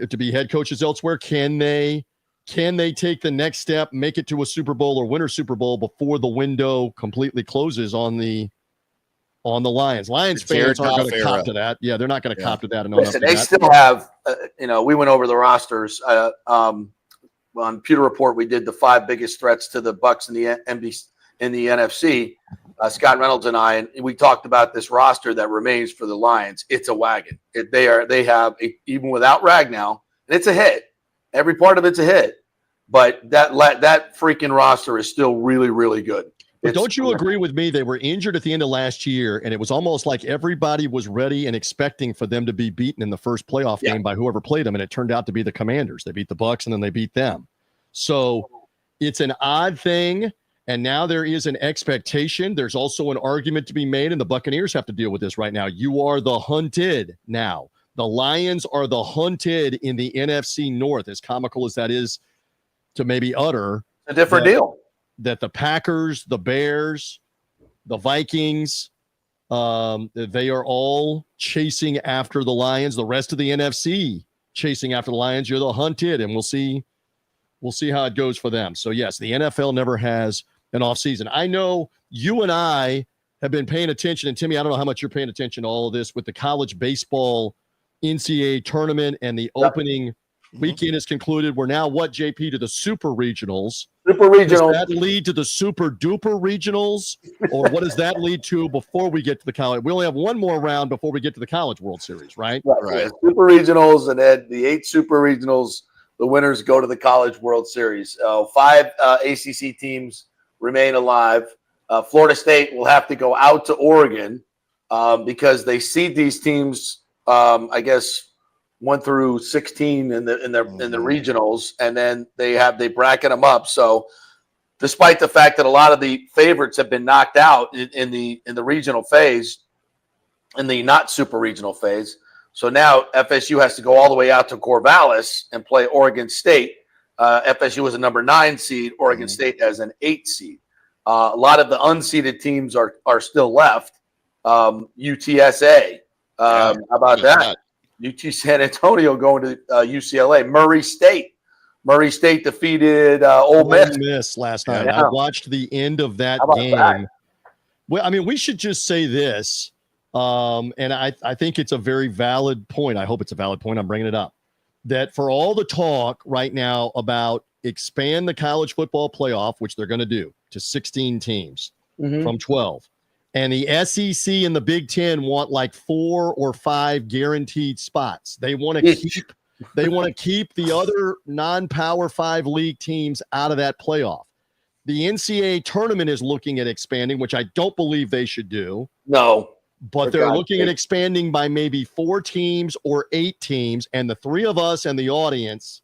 to be head coaches elsewhere. Can they Can they take the next step, make it to a Super Bowl or win a Super Bowl before the window completely closes on the Lions? Lions fans aren't going to cop to that. Yeah, they're not going to cop to that. Listen, they still have, we went over the rosters. On Pewter Report, we did the 5 biggest threats to the Bucs in the NFC. Scott Reynolds and I, and we talked about this roster that remains for the Lions. It's a wagon. They have even without Ragnow, and it's a hit. Every part of it's a hit, but that freaking roster is still really, really good. But don't you agree with me? They were injured at the end of last year, and it was almost like everybody was ready and expecting for them to be beaten in the first playoff game by whoever played them, and it turned out to be the Commanders. They beat the Bucs, and then they beat them. So it's an odd thing, and now there is an expectation. There's also an argument to be made, and the Buccaneers have to deal with this right now. You are the hunted now. The Lions are the hunted in the NFC North, as comical as that is to maybe utter. A different deal. That the Packers, the Bears, the Vikings, they are all chasing after the Lions. The rest of the NFC chasing after the Lions. You're the hunted, and we'll see how it goes for them. So, yes, the NFL never has an offseason. I know you and I have been paying attention, and Timmy, I don't know how much you're paying attention to all of this with the college baseball NCAA tournament and the opening weekend is concluded. We're now, JP, to the super regionals. Super regionals. Does that lead to the super duper regionals, or what does that lead to before we get to the college? We only have one more round before we get to the College World Series, right? Right. Super regionals, and then the 8 super regionals, the winners go to the College World Series. 5 ACC teams remain alive. Florida State will have to go out to Oregon because they seed these teams, I guess, 1 through 16 in the regionals, and then they bracket them up. So, despite the fact that a lot of the favorites have been knocked out in the regional phase, in the not super regional phase, so now FSU has to go all the way out to Corvallis and play Oregon State. FSU is a number 9 seed, Oregon State as an 8 seed. A lot of the unseeded teams are still left. UTSA, how about that? UT San Antonio going to UCLA. Murray State defeated Ole Miss last night. I watched the end of that game. That? Well, I mean, we should just say this, and I think it's a very valid point. I hope it's a valid point. I'm bringing it up. That for all the talk right now about expand the college football playoff, which they're going to do, to 16 teams from 12. And the SEC and the Big Ten want like 4 or 5 guaranteed spots. They want to keep the other non-Power 5 league teams out of that playoff. The NCAA tournament is looking at expanding, which I don't believe they should do. No. But they're looking at expanding by maybe 4 teams or 8 teams. And the 3 of us and the audience,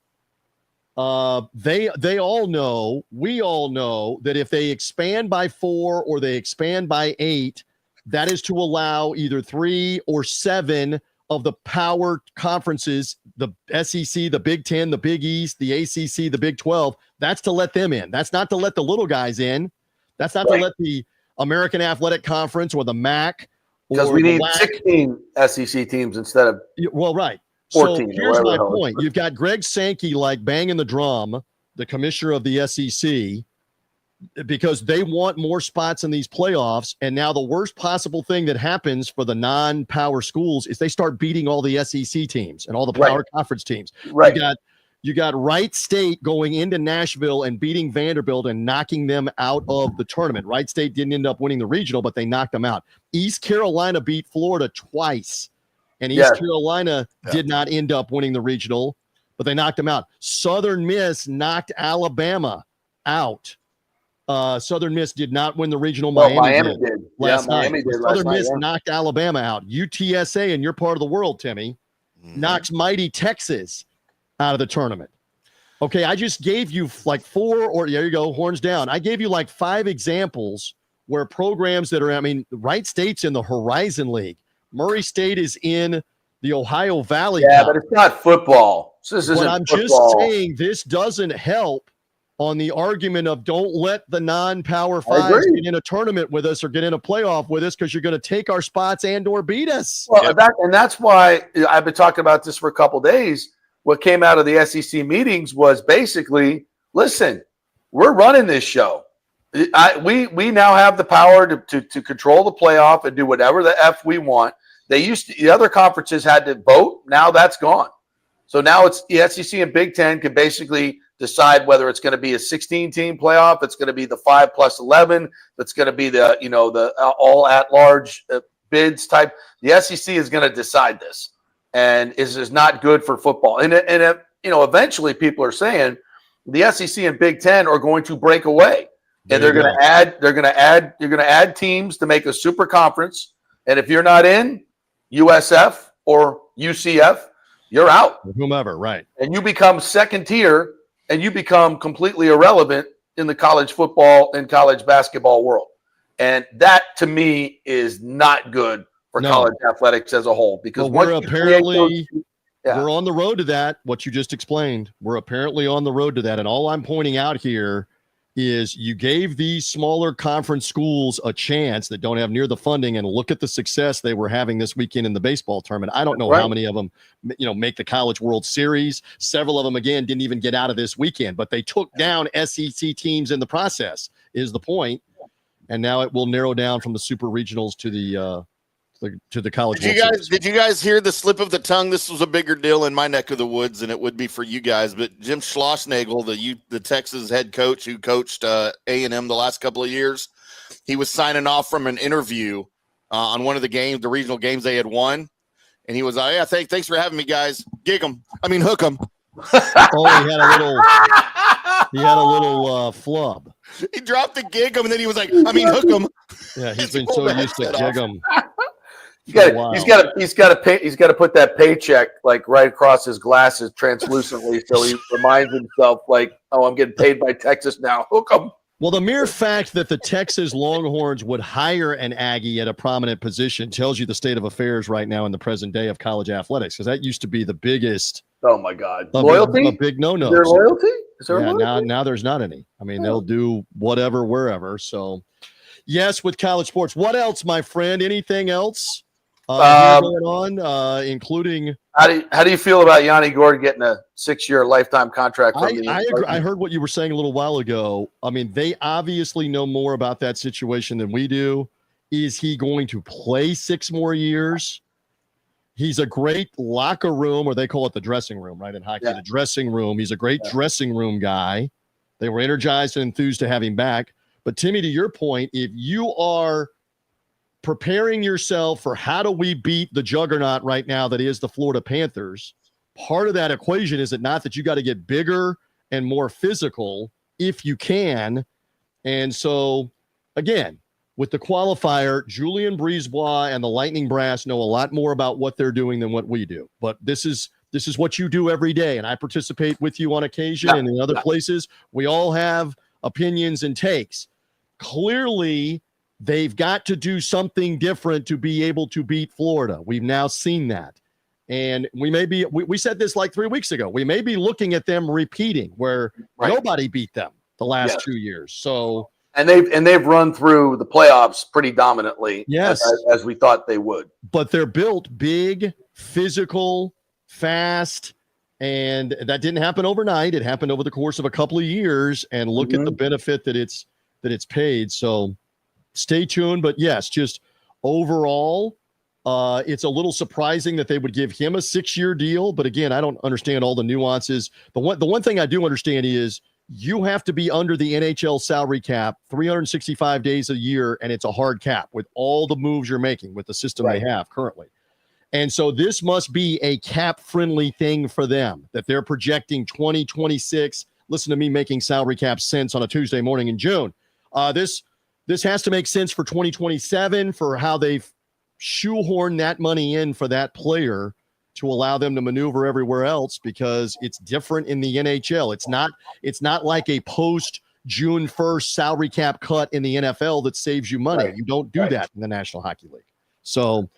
they all know, we all know that if they expand by 4 or they expand by 8, that is to allow either 3 or 7 of the power conferences, the SEC, the Big Ten, the Big East, the ACC, the Big 12. That's to let them in. That's not to let the little guys in. That's not to let the American Athletic Conference or the MAC. Because we need 16 SEC teams instead of 14. So here's my point. You've got Greg Sankey like banging the drum, the commissioner of the SEC, because they want more spots in these playoffs. And now the worst possible thing that happens for the non-power schools is they start beating all the SEC teams and all the power conference teams. Right. You got Wright State going into Nashville and beating Vanderbilt and knocking them out of the tournament. Wright State didn't end up winning the regional, but they knocked them out. East Carolina beat Florida twice. And East Carolina did not end up winning the regional, but they knocked them out. Southern Miss knocked Alabama out. Southern Miss did not win the regional. Miami did last night. Southern Miss knocked Alabama out. UTSA, in your part of the world, Timmy, knocks mighty Texas out of the tournament. Okay, I just gave you like 4, or there you go, horns down. I gave you like 5 examples where programs that are, Wright State's in the Horizon League. Murray State is in the Ohio Valley Cup. But it's not football. I'm just saying this doesn't help on the argument of don't let the non-power 5s get in a tournament with us or get in a playoff with us because you're going to take our spots and or beat us. Well, and that's why I've been talking about this for a couple of days. what came out of the SEC meetings was basically, listen, we're running this show. We now have the power to control the playoff and do whatever the F we want. The other conferences had to vote. Now that's gone. So now it's the SEC and Big Ten can basically decide whether it's going to be a 16-team playoff, it's going to be the 5+11, that's going to be the all at-large bids type. The SEC is going to decide this, and is not good for football. And eventually people are saying the SEC and Big Ten are going to break away, and they're going to add teams to make a super conference. And if you're not in USF or UCF, you're out. Whomever, right? And you become second tier, and you become completely irrelevant in the college football and college basketball world. And that, to me, is not good for college athletics as a whole. Because we're on the road to that, what you just explained. We're apparently on the road to that. And all I'm pointing out here is you gave these smaller conference schools a chance that don't have near the funding, and look at the success they were having this weekend in the baseball tournament. I don't know how many of them, make the College World Series. Several of them, again, didn't even get out of this weekend, but they took down SEC teams in the process, is the point. And now it will narrow down from the super regionals to the College World Series. Did you guys hear the slip of the tongue? This was a bigger deal in my neck of the woods than it would be for you guys. But Jim Schlossnagle, the Texas head coach who coached A&M the last couple of years, he was signing off from an interview on one of the games, the regional games they had won, and he was like, "Yeah, thanks for having me, guys. Hook 'em." He had a little flub. He dropped the gig 'em, and then he was like, "Hook 'em." Yeah, he's been so used to gig 'em. He's got to put that paycheck like right across his glasses translucently, so he reminds himself like, "Oh, I'm getting paid by Texas now. Hook 'em." Well, the mere fact that the Texas Longhorns would hire an Aggie at a prominent position tells you the state of affairs right now in the present day of college athletics, because that used to be the biggest. Oh my God, loyalty, a big no-no. Is there loyalty? Is there loyalty? Now there's not any. They'll do whatever, wherever. So, yes, with college sports. What else, my friend? Anything else going on, including? How do you feel about Yanni Gourde getting a 6-year lifetime contract? I agree. I heard what you were saying a little while ago. They obviously know more about that situation than we do. Is he going to play 6 more years? He's a great locker room, or they call it the dressing room, right? In hockey, the dressing room. He's a great dressing room guy. They were energized and enthused to have him back. But Timmy, to your point, if you are preparing yourself for how do we beat the juggernaut right now that is the Florida Panthers, part of that equation is it not that you got to get bigger and more physical if you can. And so, again, with the qualifier, Julian Brisebois and the Lightning Brass know a lot more about what they're doing than what we do. But this is what you do every day, and I participate with you on occasion and in other places. We all have opinions and takes. Clearly, they've got to do something different to be able to beat Florida. We've now seen that. And we said this like 3 weeks ago. We may be looking at them repeating where nobody beat them the last 2 years. So – And they've run through the playoffs pretty dominantly, as we thought they would. But they're built big, physical, fast, and that didn't happen overnight. It happened over the course of a couple of years. And look at the benefit that it's paid. So stay tuned. But yes, just overall, it's a little surprising that they would give him a 6-year deal. But again, I don't understand all the nuances. The one thing I do understand is, you have to be under the NHL salary cap 365 days a year, and it's a hard cap with all the moves you're making with the system they have currently. And so this must be a cap-friendly thing for them, that they're projecting 2026. Listen to me making salary cap sense on a Tuesday morning in June. This has to make sense for 2027 for how they've shoehorned that money in for that player to allow them to maneuver everywhere else, because it's different in the NHL. It's not like a post June 1st salary cap cut in the NFL that saves you money. You don't do that in the National Hockey League. So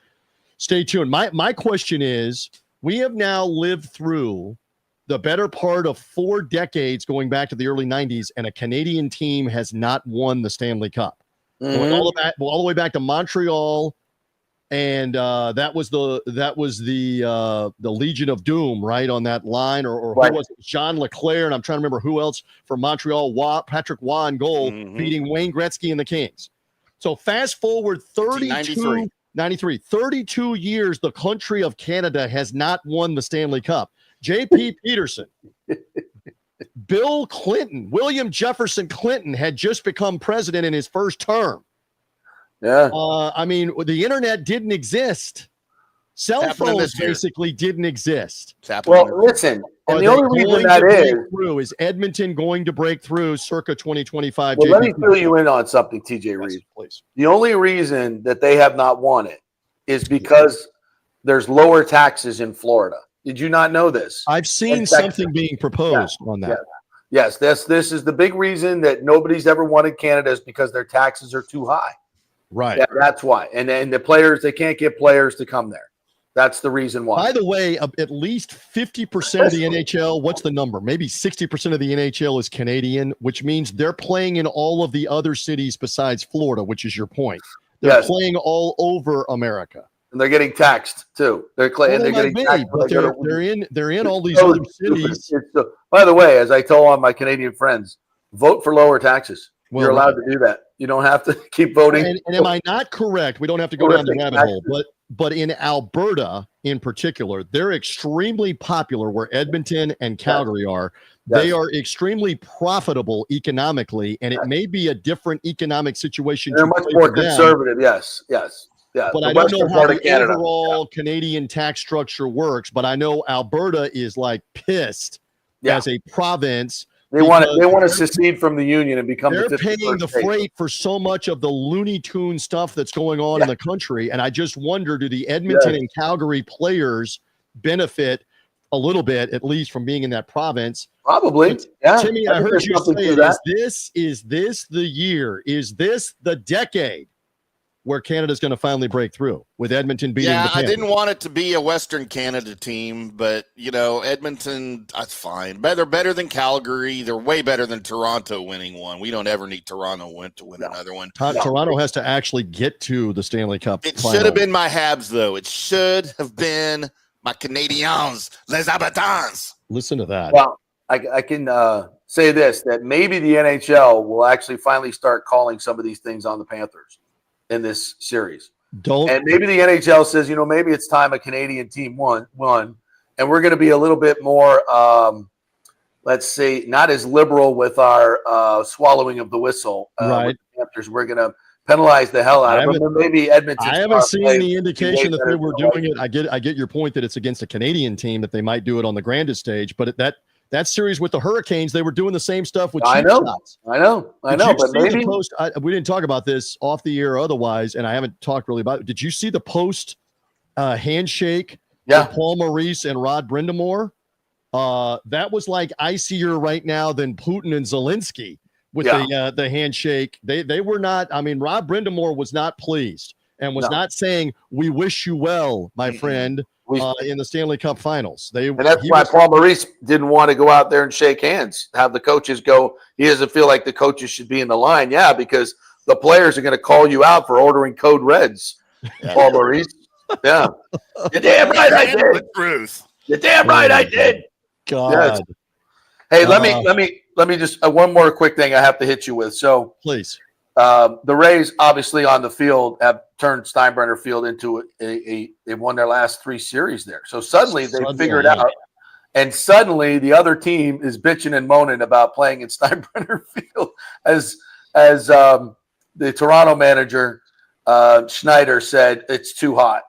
stay tuned. My question is, we have now lived through the better part of 4 decades going back to the early 90s, and a Canadian team has not won the Stanley Cup. Going all the way back to Montreal And that was the Legion of Doom, right, on that line, or Right. who was it? John Leclerc, and I'm trying to remember who else from Montreal. Patrick Waugh in goal, beating Wayne Gretzky and the Kings. So fast forward 32 years, the country of Canada has not won the Stanley Cup. J.P. Peterson, Bill Clinton, William Jefferson Clinton had just become president in his first term. Yeah. I mean, the internet didn't exist. Cell phones basically didn't exist. Well, listen, and the only reason that is Edmonton going to break through circa 2025. Well, let me fill you in on something, TJ Reed. Please. The only reason that they have not won it is because there's lower taxes in Florida. Did you not know this? I've seen something being proposed on that. Yes, this is the big reason that nobody's ever wanted Canada, is because their taxes are too high. Right. Yeah, that's why. And the players, they can't get players to come there. That's the reason why. By the way, at least 50% of the NHL, what's the number? Maybe 60% of the NHL is Canadian, which means they're playing in all of the other cities besides Florida, which is your point. They're playing all over America. And they're getting taxed too. They're getting taxed. But they're in all these other cities. By the way, as I told all my Canadian friends, vote for lower taxes. Well, you're allowed to do that. You don't have to keep voting. And am I not correct? We don't have to go down the rabbit hole, but in Alberta in particular, they're extremely popular where Edmonton and Calgary are. Yes. They are extremely profitable economically, and it may be a different economic situation. They're much more conservative. Yes. Yeah, but I don't know how the overall Canadian tax structure works, but I know Alberta is like pissed as a province. They want to secede from the union and become. They're paying the freight for so much of the Looney Tune stuff that's going on in the country, and I just wonder: do the Edmonton and Calgary players benefit a little bit, at least, from being in that province? Probably. Yeah. Timmy, I heard you say, is this the year? Is this the decade where Canada's going to finally break through with Edmonton beating the Panthers? I didn't want it to be a Western Canada team, but, Edmonton, that's fine. They're better than Calgary. They're way better than Toronto winning one. We don't ever need Toronto to win another one. Toronto has to actually get to the Stanley Cup It should have been my Habs, though. It should have been my Canadiens, les Habitants. Listen to that. Well, I can say this, that maybe the NHL will actually finally start calling some of these things on the Panthers in this series. And maybe the NHL says, maybe it's time a Canadian team won, and we're going to be a little bit more, let's say, not as liberal with our swallowing of the whistle. Right. With the Panthers. We're going to penalize the hell out of them. Maybe Edmonton. I haven't seen any indication that they were doing it. I get your point that it's against a Canadian team, that they might do it on the grandest stage, but that series with the Hurricanes, they were doing the same stuff with cheap shots. I know. But maybe we didn't talk about this off the air or otherwise, and I haven't talked really about it. Did you see the post handshake with Paul Maurice and Rod Brindamore? That was like icier right now than Putin and Zelensky with the handshake. They were not. I mean, Rod Brindamore was not pleased and was not saying, "We wish you well, my friend." In the Stanley Cup Finals. And that's why Paul Maurice didn't want to go out there and shake hands, have the coaches go. He doesn't feel like the coaches should be in the line. Yeah, because the players are going to call you out for ordering Code Reds, Paul Maurice. Yeah. You're damn right I did. You're damn right I did. God. Yes. Hey, let me just one more quick thing I have to hit you with. So please. The Rays, obviously, on the field have turned Steinbrenner Field into they've won their last 3 series there. So suddenly they figured out, and suddenly the other team is bitching and moaning about playing in Steinbrenner Field as the Toronto manager Schneider said, it's too hot.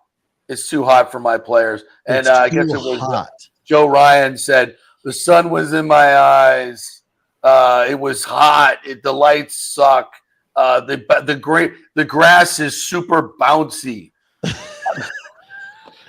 It's too hot for my players. And I guess it was Joe Ryan said, the sun was in my eyes. It was hot. The lights suck. The grass is super bouncy.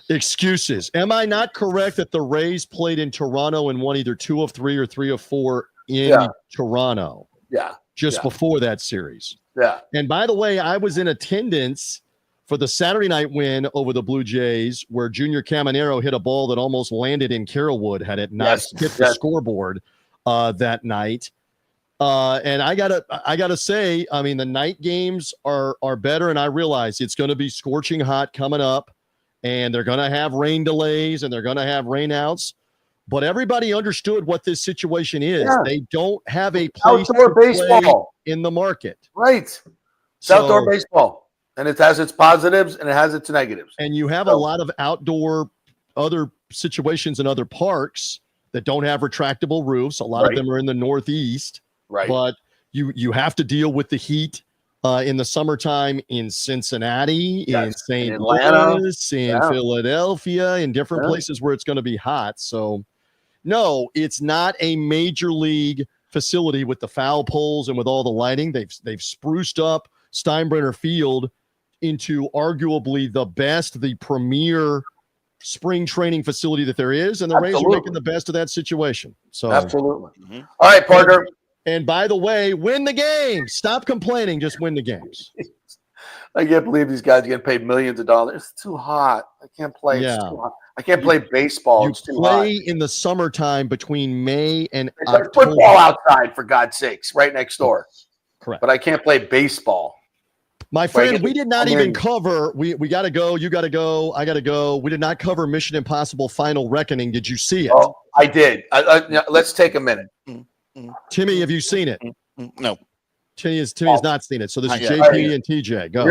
Excuses. Am I not correct that the Rays played in Toronto and won either 2 of 3 or 3 of 4 in Toronto? Yeah. Just before that series. Yeah. And by the way, I was in attendance for the Saturday night win over the Blue Jays, where Junior Caminero hit a ball that almost landed in Carrollwood had it not hit the scoreboard that night. And I gotta say, I mean, the night games are better, and I realize it's going to be scorching hot coming up, and they're going to have rain delays and they're going to have rainouts. But everybody understood what this situation is. Yeah. They don't have a place outdoor baseball in the market. Right. It's outdoor baseball, and it has its positives and it has its negatives. And you have a lot of outdoor other situations in other parks that don't have retractable roofs. A lot of them are in the Northeast. Right. But you have to deal with the heat in the summertime in Cincinnati, in St. Louis, in Philadelphia, in different places where it's going to be hot. So, no, it's not a major league facility with the foul poles and with all the lighting. They've spruced up Steinbrenner Field into arguably the premier spring training facility that there is, and the Rays are making the best of that situation. So, absolutely. All right, partner. And by the way, win the game. Stop complaining. Just win the games. I can't believe these guys are getting paid millions of dollars. It's too hot. I can't play. Yeah. It's too hot. I can't play baseball. It's too hot. You play in the summertime between May and October. Football outside, for God's sakes, right next door. Correct. But I can't play baseball. My friend, we did not even cover. We got to go. You got to go. I got to go. We did not cover Mission Impossible: Final Reckoning. Did you see it? Oh, I did. Let's take a minute. Timmy, have you seen it? No. Timmy has not seen it. So this is JP and TJ. Go.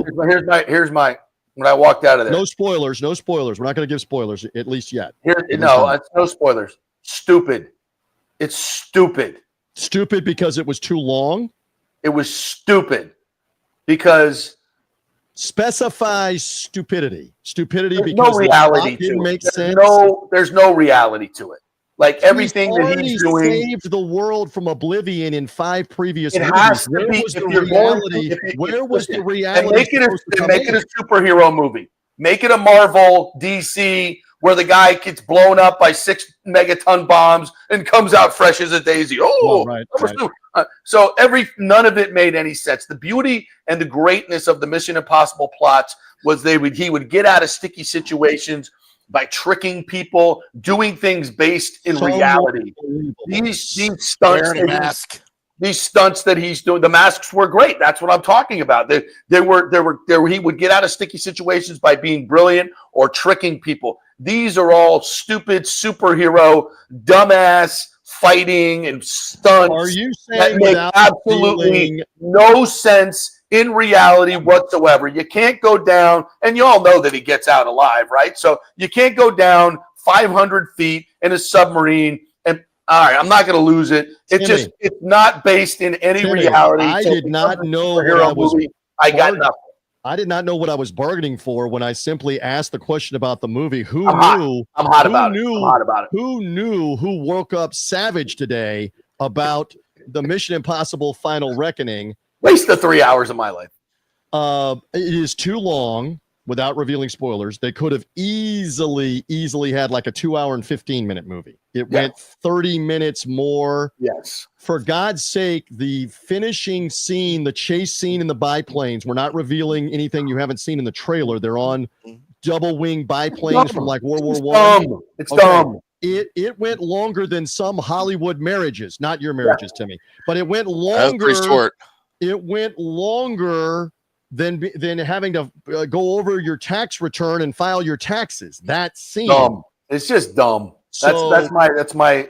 Here's my when I walked out of there. No spoilers. No spoilers. We're not going to give spoilers, at least yet. It's no spoilers. Stupid. It's stupid. Stupid because it was too long? It was stupid because specifies stupidity. Stupidity there's because no reality didn't make sense. There's no reality to it. Like everything that he's doing, saved the world from oblivion in 5 previous movies. Where was the reality? Where was the reality? And make it a superhero movie. Make it a Marvel, DC, where the guy gets blown up by 6 megaton bombs and comes out fresh as a daisy. So none of it made any sense. The beauty and the greatness of the Mission Impossible plots was he would get out of sticky situations by tricking people, doing things based in reality. These stunts that he's doing, the masks were great. That's what I'm talking about. He would get out of sticky situations by being brilliant or tricking people. These are all stupid superhero, dumbass fighting and stunts. Are you saying that make absolutely no sense in reality whatsoever? You can't go down, and you all know that he gets out alive, right? So you can't go down 500 feet in a submarine. And all right, I'm not going to lose it. It's not based in any reality. I did not know I got nothing. I did not know what I was bargaining for when I simply asked the question about the movie. Who knew who woke up savage today about the Mission Impossible Final Reckoning? Waste the 3 hours of my life. It is too long without revealing spoilers. They could have easily had like a 2 hour and 15-minute movie. It went 30 minutes more. Yes. For God's sake, the finishing scene, the chase scene in the biplanes, we're not revealing anything you haven't seen in the trailer. They're on double wing biplanes from like World War I. It's dumb. It went longer than some Hollywood marriages, not your marriages, Timmy, but it went longer. Pretty short. It went longer than having to go over your tax return and file your taxes. That scene. Dumb. It's just dumb. That's my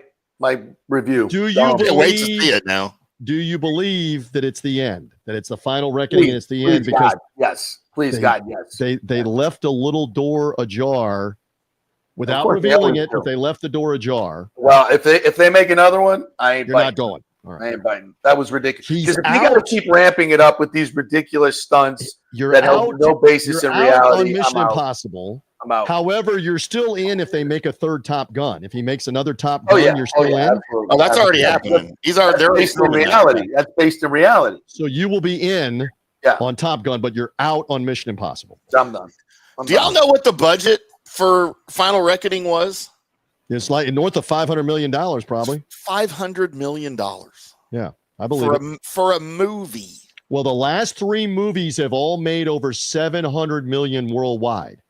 review. Do you wait to see it now? Do you believe that it's the end? That it's the final reckoning and it's the end? Because God, yes. Please, God, yes. They left a little door ajar without revealing it, but they left the door ajar. Well, if they make another one, You're not going. All right. I ain't biting. That was ridiculous. Because if you got to keep ramping it up with these ridiculous stunts that have no basis in reality, on Mission Impossible. I'm out. However, you're still in if they make a third Top Gun. If he makes another Top Gun, you're still in. Absolutely. Oh, that's already happening. They're based in reality. That's based in reality. So you will be in on Top Gun, but you're out on Mission Impossible. I'm done. Do y'all know what the budget for Final Reckoning was? It's like north of $500 million, probably. $500 million. Yeah, I believe for a movie. Well, the last 3 movies have all made over $700 million worldwide.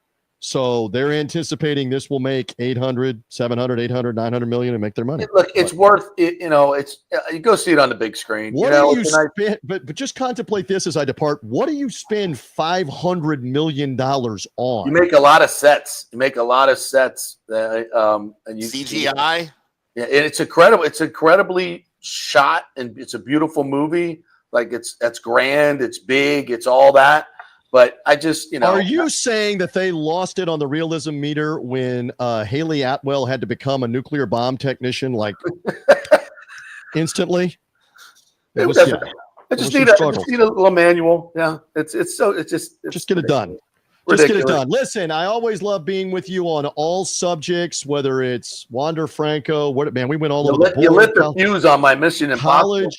So they're anticipating this will make 800, 700, 800, 900 million and make their money. Look, it's worth it. It's you go see it on the big screen. What do you spend? But just contemplate this as I depart. What do you spend $500 million on? You make a lot of sets. And you CGI. Yeah, and it's incredible. It's incredibly shot, and it's a beautiful movie. Like that's grand. It's big. It's all that. But I just, Are you saying that they lost it on the realism meter when Haley Atwell had to become a nuclear bomb technician, like instantly? I just need a little manual. Yeah, it's just get it done. Ridiculous. Just get it done. Listen, I always love being with you on all subjects, whether it's Wander Franco. We went all over the board. You lit the fuse on my Mission Impossible.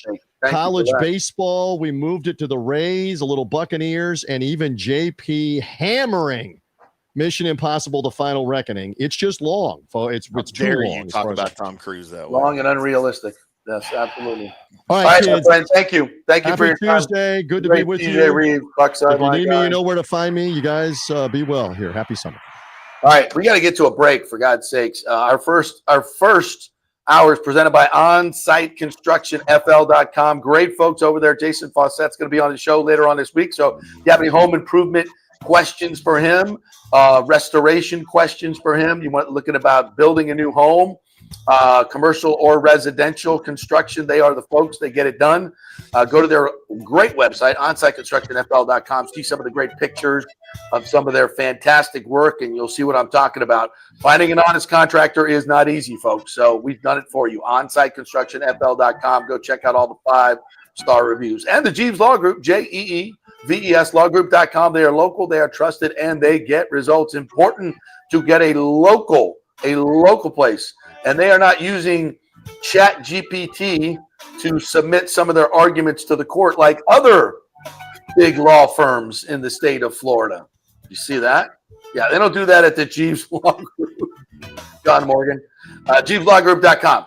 College baseball, we moved it to the Rays, a little Buccaneers, and even JP hammering Mission Impossible: The Final Reckoning. It's just long. It's too long. Talk about Tom Cruise that way. Long and unrealistic. Yes, absolutely. All right, kids. My friend, thank you. Thank you for your Tuesday. time. Good to be with you. Reed, if you need me, you know where to find me. You guys be well here. Happy summer. All right, we got to get to a break, for God's sakes. Our first hour is presented by OnSiteConstructionFL.com. Great folks over there. Jason Fawcett's going to be on the show later on this week. So if you have any home improvement questions for him, restoration questions for him, you want looking about building a new home, commercial or residential construction, they are the folks. They get it done. Go to their great website, OnSiteConstructionFL.com. See some of the great pictures of some of their fantastic work, and you'll see what I'm talking about. Finding an honest contractor is not easy, folks. So we've done it for you. OnSiteConstructionFL.com. Go check out all the 5-star reviews. And the Jeeves Law Group, JEEVES Lawgroup.com. They are local, they are trusted, and they get results. Important to get a local place. And they are not using Chat GPT to submit some of their arguments to the court like other big law firms in the state of Florida. You see that? Yeah, they don't do that at the Jeeves Law Group. John Morgan. JeevesLawGroup.com.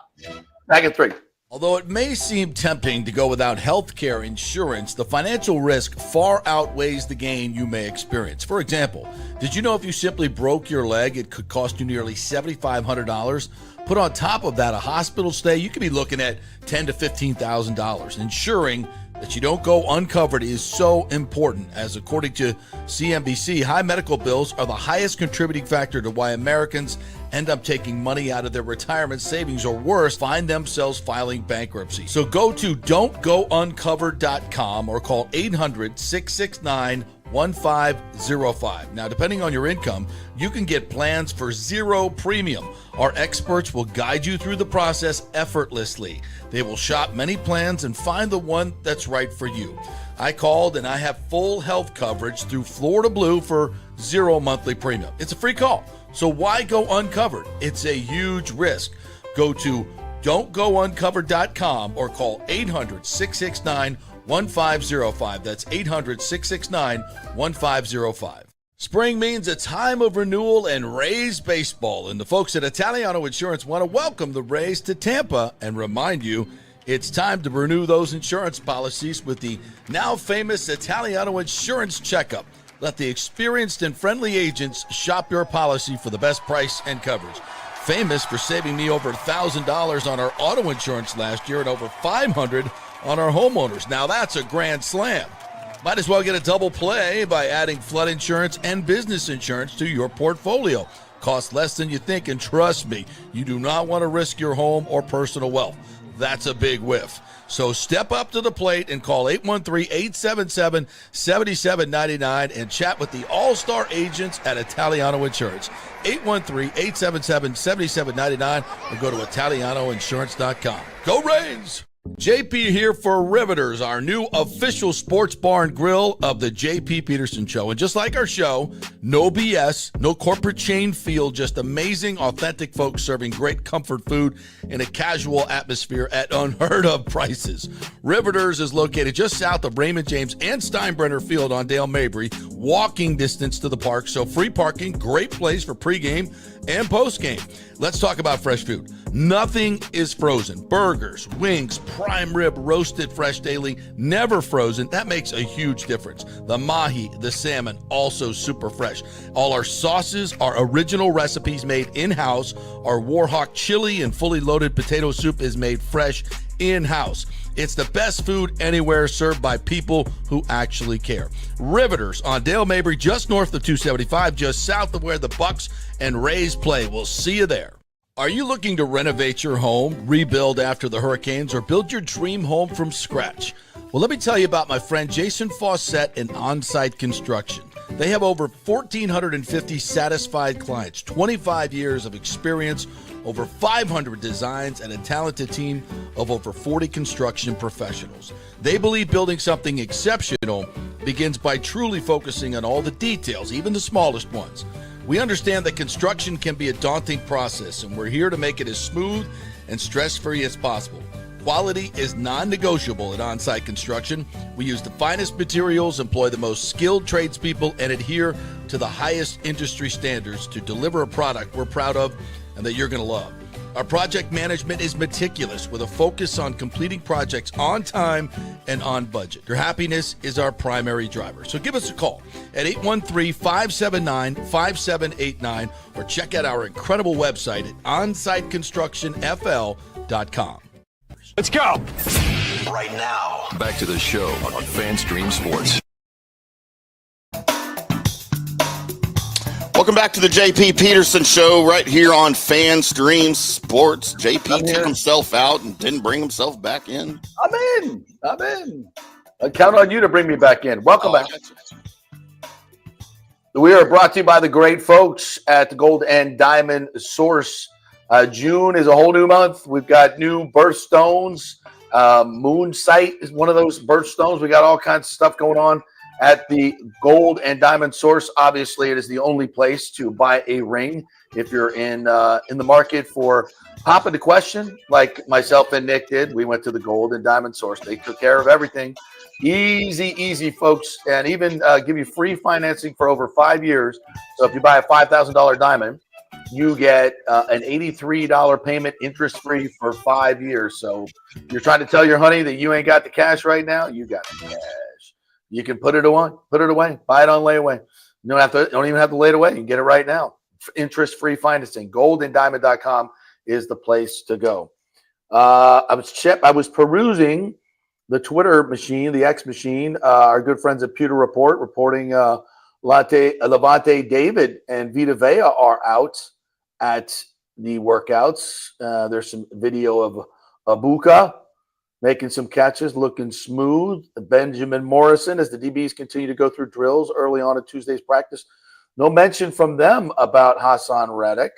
Back at 3. Although it may seem tempting to go without health care insurance, the financial risk far outweighs the gain you may experience. For example, did you know if you simply broke your leg, it could cost you nearly $7,500? Put on top of that a hospital stay, you could be looking at $10,000 to $15,000. Ensuring that you don't go uncovered is so important, as according to CNBC, high medical bills are the highest contributing factor to why Americans end up taking money out of their retirement savings, or worse, find themselves filing bankruptcy. So go to don'tgouncovered.com or call 800-669-1505. Now, depending on your income, you can get plans for zero premium. Our experts will guide you through the process effortlessly. They will shop many plans and find the one that's right for you. I called and I have full health coverage through Florida Blue for zero monthly premium. It's a free call. So why go uncovered? It's a huge risk. Go to don'tgouncovered.com or call 800-669-1505. That's 800-669-1505. Spring means a time of renewal and Rays baseball, and the folks at Italiano Insurance want to welcome the Rays to Tampa and remind you it's time to renew those insurance policies with the now famous Italiano Insurance Checkup. Let the experienced and friendly agents shop your policy for the best price and coverage. Famous for saving me over $1,000 on our auto insurance last year and over $500 on our homeowners. Now that's a grand slam. Might as well get a double play by adding flood insurance and business insurance to your portfolio. Costs less than you think, and trust me, you do not want to risk your home or personal wealth. That's a big whiff. So step up to the plate and call 813-877-7799 and chat with the all-star agents at Italiano Insurance. 813-877-7799 or go to ItalianoInsurance.com. Go Rays! JP here for Riveters, our new official sports bar and grill of the JP Peterson Show. And just like our show, no BS, no corporate chain feel, just amazing, authentic folks serving great comfort food in a casual atmosphere at unheard of prices. Riveters is located just south of Raymond James and Steinbrenner Field on Dale Mabry, walking distance to the park, so free parking, great place for pregame and postgame. Let's talk about fresh food. Nothing is frozen. Burgers, wings, prime rib, roasted fresh daily, never frozen. That makes a huge difference. The mahi, the salmon, also super fresh. All our sauces are original recipes made in-house. Our Warhawk chili and fully loaded potato soup is made fresh in-house. It's the best food anywhere, served by people who actually care. Riveters on Dale Mabry, just north of 275, just south of where the Bucs and Rays play. We'll see you there. Are you looking to renovate your home, rebuild after the hurricanes, or build your dream home from scratch? Well, let me tell you about my friend Jason Fawcett and On-Site Construction. They have over 1,450 satisfied clients, 25 years of experience, over 500 designs, and a talented team of over 40 construction professionals. They believe building something exceptional begins by truly focusing on all the details, even the smallest ones. We understand that construction can be a daunting process, and we're here to make it as smooth and stress-free as possible. Quality is non-negotiable at On-Site Construction. We use the finest materials, employ the most skilled tradespeople, and adhere to the highest industry standards to deliver a product we're proud of and that you're going to love. Our project management is meticulous with a focus on completing projects on time and on budget. Your happiness is our primary driver. So give us a call at 813-579-5789 or check out our incredible website at onsiteconstructionfl.com. Let's go. Right now, back to the show on FanStream Sports. Welcome back to the JP Peterson Show right here on FanStream Sports. JP took himself out and didn't bring himself back in. I'm in. I count on you to bring me back in. Welcome back. We are brought to you by the great folks at the Gold and Diamond Source. June is a whole new month. We've got new birthstones. Moon sight is one of those birthstones. We got all kinds of stuff going on at the Gold and Diamond Source. Obviously, it is the only place to buy a ring if you're in the market for popping the question, like myself and Nick did. We went to the Gold and Diamond Source. They took care of everything. Easy, folks, and even give you free financing for over 5 years. So if you buy a $5,000 diamond, you get an $83 payment interest-free for 5 years. So you're trying to tell your honey that you ain't got the cash right now? You got the cash. You can put it away, buy it on layaway. You don't even have to lay it away. You can get it right now. Interest-free financing. Goldanddiamond.com is the place to go. I was perusing the Twitter machine, the X machine. Our good friends at Pewter Report reporting Levante David and Vita Vea are out at the workouts. There's some video of Abuka making some catches, looking smooth. Benjamin Morrison, as the DBs continue to go through drills early on at Tuesday's practice. No mention from them about Hassan Reddick.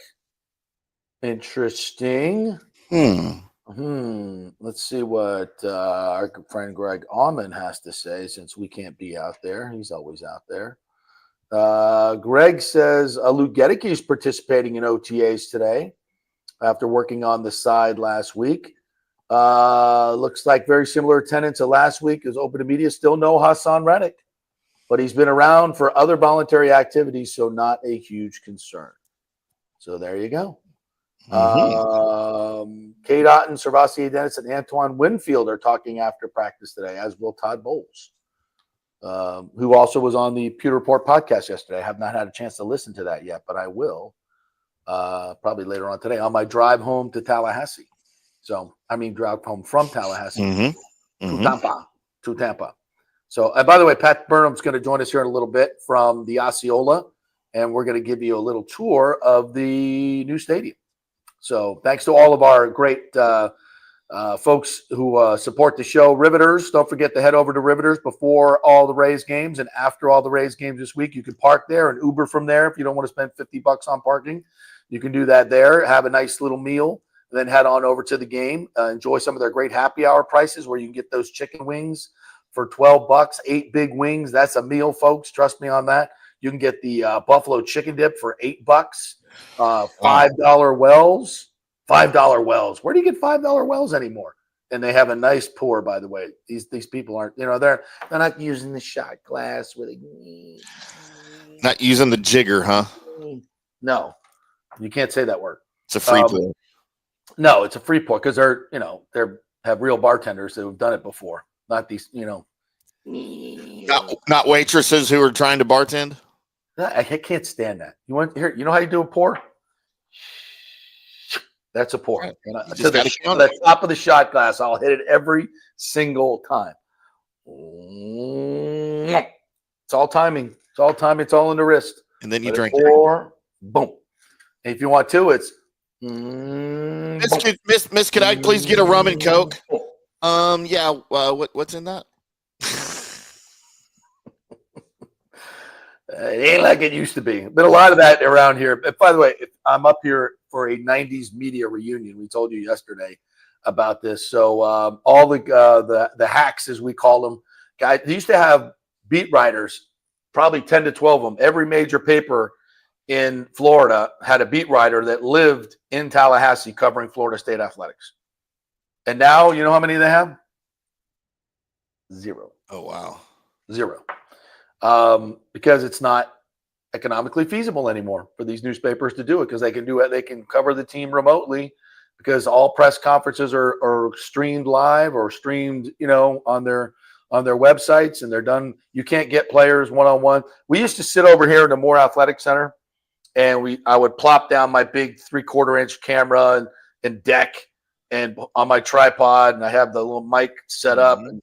Interesting. Let's see what our friend Greg Auman has to say, since we can't be out there. He's always out there. Greg says Luke Gedeke is participating in OTAs today after working on the side last week. Looks like very similar attendance to last week is open to media. Still no Hassan Reddick, but he's been around for other voluntary activities, so not a huge concern. So there you go. Kate Otten, Servassier Dennis, and Antoine Winfield are talking after practice today, as will Todd Bowles, who also was on the Pewter Report podcast yesterday. I have not had a chance to listen to that yet, but I will probably later on today on my drive home to Tallahassee. So, drive home from Tallahassee to Tampa. So, and by the way, Pat Burnham's going to join us here in a little bit from the Osceola, and we're going to give you a little tour of the new stadium. So, thanks to all of our great folks who support the show. Riveters, don't forget to head over to Riveters before all the Rays games and after all the Rays games this week. You can park there and Uber from there if you don't want to spend $50 on parking. You can do that there, have a nice little meal, then head on over to the game. Enjoy some of their great happy hour prices where you can get those chicken wings for $12, 8 big wings. That's a meal, folks. Trust me on that. You can get the buffalo chicken dip for $8. $5 wells. $5 wells. Where do you get $5 wells anymore? and they have a nice pour. By the way, these people aren't. They're not using the shot glass with a. Not using the jigger, huh? No, you can't say that word. It's a free pour. No, it's a free pour because they have real bartenders that have done it before. Not these, Not waitresses who are trying to bartend. I can't stand that. You know how you do a pour? That's a pour. Right. And to the top of the shot glass, I'll hit it every single time. It's all timing. It's all timing. It's all in the wrist. And then you drink. Or boom. And if you want to, it's. Miss, could I please get a rum and Coke? Yeah. What's in that? It ain't like it used to be. Been a lot of that around here. But by the way, I'm up here for a '90s media reunion. We told you yesterday about this. So all the hacks, as we call them, guys, they used to have beat writers, probably 10 to 12 of them. Every major paper in Florida had a beat writer that lived in Tallahassee covering Florida State athletics. And now, you know how many they have? 0. Oh, wow. 0. Because it's not economically feasible anymore for these newspapers to do it, because they can do it. They can cover the team remotely because all press conferences are streamed live or streamed, on their websites, and they're done. You can't get players one-on-one. We used to sit over here in the Moore Athletic Center, and I would plop down my big 3/4-inch camera and deck and on my tripod, and I have the little mic set up. And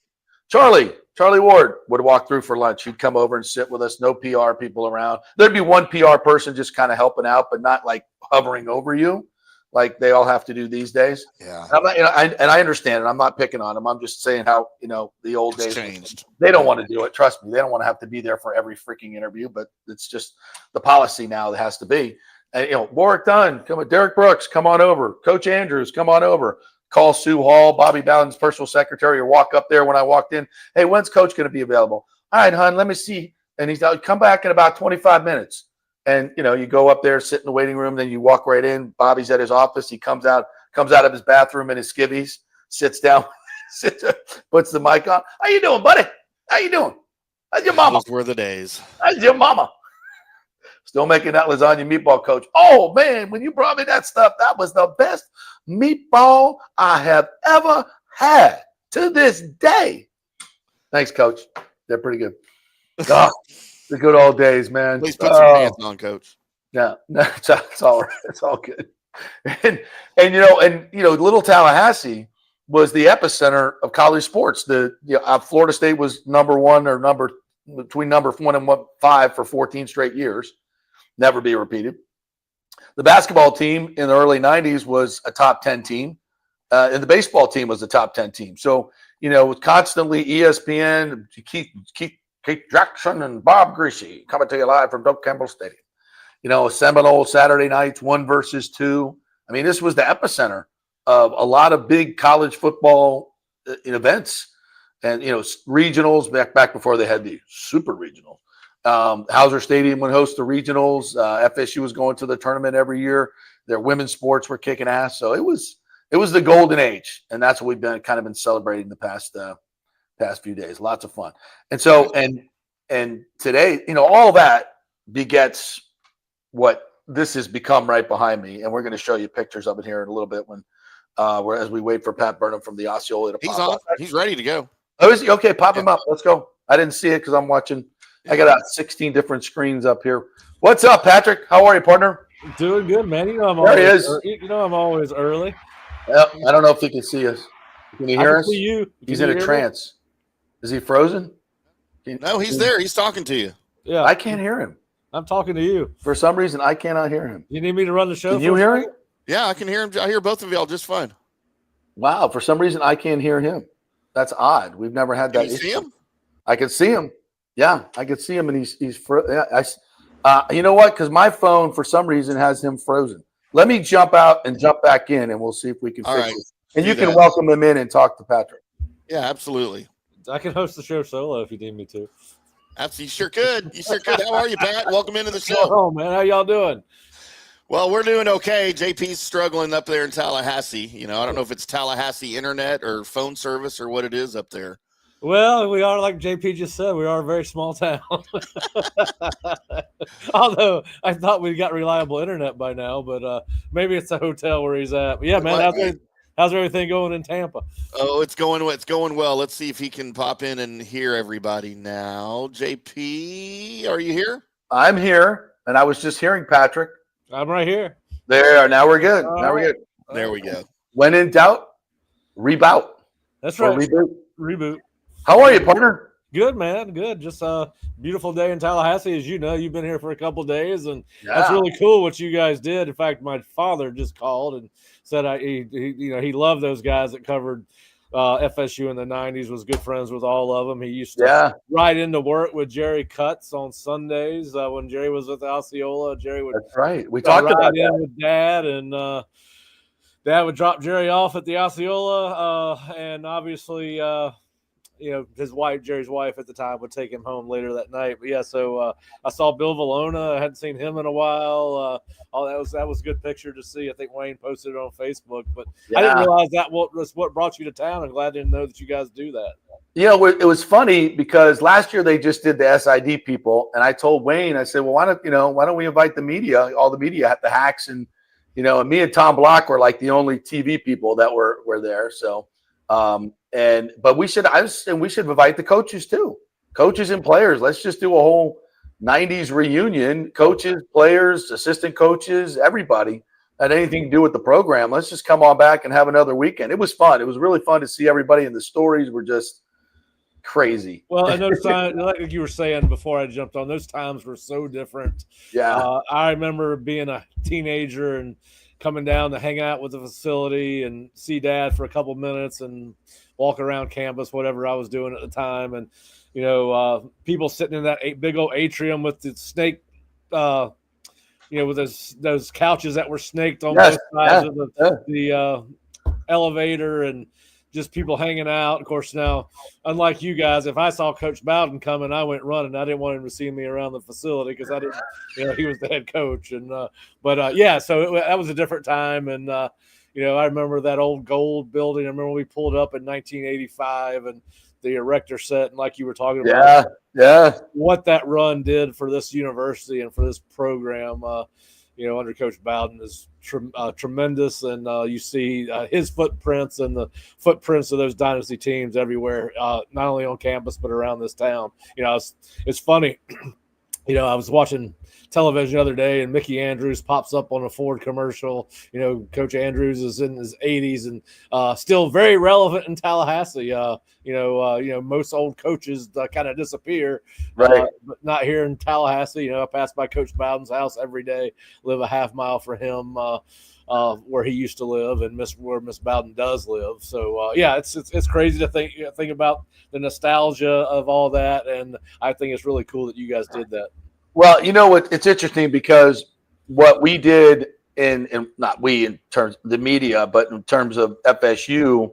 Charlie Ward would walk through for lunch. He'd come over and sit with us. No PR people around. There'd be one PR person just kind of helping out, but not like hovering over you like they all have to do these days. Yeah. And I understand it. I'm not picking on them. I'm just saying how, the old days changed. They don't want to do it. Trust me. They don't want to have to be there for every freaking interview, but it's just the policy now that has to be. And, Warwick Dunn, come on, Derek Brooks, come on over. Coach Andrews, come on over. Call Sue Hall, Bobby Bowden's personal secretary, or walk up there when I walked in. Hey, when's Coach going to be available? All right, hon, let me see. And he's like, come back in about 25 minutes. And, you go up there, sit in the waiting room, then you walk right in. Bobby's at his office. He comes out of his bathroom in his skivvies, sits down, puts the mic on. How you doing, buddy? How you doing? How's your mama? Those were the days. How's your mama? Still making that lasagna meatball, Coach. Oh, man, when you brought me that stuff, that was the best meatball I have ever had to this day. Thanks, Coach. They're pretty good. Oh, the good old days, man. Please put some pants on, Coach. Yeah, no, it's all right. It's all good. And Little Tallahassee was the epicenter of college sports. Florida State was number 1 or between number 1 and 5 for 14 straight years. Never be repeated. The basketball team in the early 90s was a top 10 team, and the baseball team was a top 10 team. So, constantly ESPN, Keith Jackson and Bob Greasy coming to you live from Doak Campbell Stadium. Seminole Saturday nights, 1 versus 2. I mean, this was the epicenter of a lot of big college football events and, regionals back before they had the super regionals. Hauser Stadium would host the regionals. FSU was going to the tournament every year. Their women's sports were kicking ass. So it was the golden age, and that's what we've been celebrating the past few days. Lots of fun. And so and today, all that begets what this has become right behind me, and we're going to show you pictures of it here in a little bit as we wait for Pat Burnham from the Osceola to pop up. He's ready to go. Oh, is he? Okay, pop him up. Let's go. I didn't see it because I'm watching. I got 16 different screens up here. What's up, Patrick? How are you, partner? Doing good, man. I'm always early. I don't know if he can see us. Can you hear us? See you. He's in a trance. Is he frozen? No, he's there. He's talking to you. Yeah. I can't hear him. I'm talking to you. For some reason, I cannot hear him. You need me to run the show? Can you hear him? Yeah, I can hear him. I hear both of y'all just fine. Wow. For some reason, I can't hear him. That's odd. We've never had that issue. See him? I can see him. Yeah, I could see him, and he's you know what? Because my phone, for some reason, has him frozen. Let me jump out and jump back in, and we'll see if we can fix it. And you can welcome him in and talk to Patrick. Yeah, absolutely. I can host the show solo if you need me to. Absolutely, you sure could. You sure could. How are you, Pat? Welcome into the show. Oh man, how y'all doing? Well, we're doing okay. JP's struggling up there in Tallahassee. You know, I don't know if it's Tallahassee internet or phone service or what it is up there. Well, we are, like JP just said, we are a very small town. Although I thought we got reliable internet by now, but maybe it's the hotel where he's at. But yeah, man, how's everything going in Tampa? Oh, it's going well. Let's see if he can pop in and hear everybody now. JP, are you here? I'm here, and I was just hearing Patrick. I'm right here. There, now we're good. Now we're good. There we go. When in doubt, rebout. That's Or right. reboot. How are you, partner? Good, man. Good. Just a beautiful day in Tallahassee. As you know, you've been here for a couple of days, and that's really cool what you guys did. In fact, my father just called and said he loved those guys that covered FSU in the 90s, was good friends with all of them. He used to ride into work with Jerry Cutts on Sundays when Jerry was with Osceola. Jerry would That's right. We talked about that with Dad, and Dad would drop Jerry off at the Osceola, and obviously his wife, Jerry's wife at the time, would take him home later that night. But yeah, so I saw Bill Valona. I hadn't seen him in a while. That was a good picture to see. I think Wayne posted it on Facebook, but I didn't realize that was what brought you to town. I'm glad to know that you guys do that. It was funny because last year they just did the SID people, and I told Wayne, I said, well, why don't we invite the media, all the media, the hacks, and me and Tom Block were like the only TV people that were there. So. But we should invite the coaches too, coaches and players. Let's just do a whole 90s reunion, coaches, players, assistant coaches, everybody had anything to do with the program. Let's just come on back and have another weekend. It was fun. It was really fun to see everybody, and the stories were just crazy. Well, and those times, like you were saying before I jumped on, those times were so different. Yeah. I remember being a teenager and coming down to hang out with the facility and see Dad for a couple minutes and walk around campus, whatever I was doing at the time. And, people sitting in that big old atrium with the snake, with those couches that were snaked on both sides of the elevator, and just people hanging out. Of course, now, unlike you guys, if I saw Coach Bowden coming, I went running. I didn't want him to see me around the facility because I didn't, he was the head coach. And, so that was a different time. And, I remember that old gold building. I remember we pulled up in 1985 and the erector set, and like you were talking about, what that run did for this university and for this program, under Coach Bowden is tremendous. And you see his footprints and the footprints of those dynasty teams everywhere, not only on campus, but around this town. It's funny. I was watching television the other day, and Mickey Andrews pops up on a Ford commercial. Coach Andrews is in his 80s and still very relevant in Tallahassee. Most old coaches kind of disappear, right? But not here in Tallahassee. I pass by Coach Bowden's house every day, live a half mile from him, where he used to live, and where Miss Bowden does live. So it's crazy to think about the nostalgia of all that, and I think it's really cool that you guys did that. Well, it's interesting because what we did in not we in terms of the media, but in terms of FSU,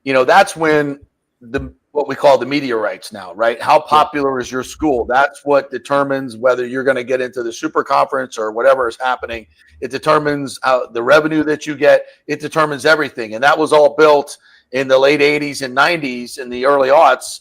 that's when what we call the media rights now, right? How popular is your school? That's what determines whether you're going to get into the super conference or whatever is happening. It determines the revenue that you get. It determines everything. And that was all built in the late 80s and 90s and the early aughts.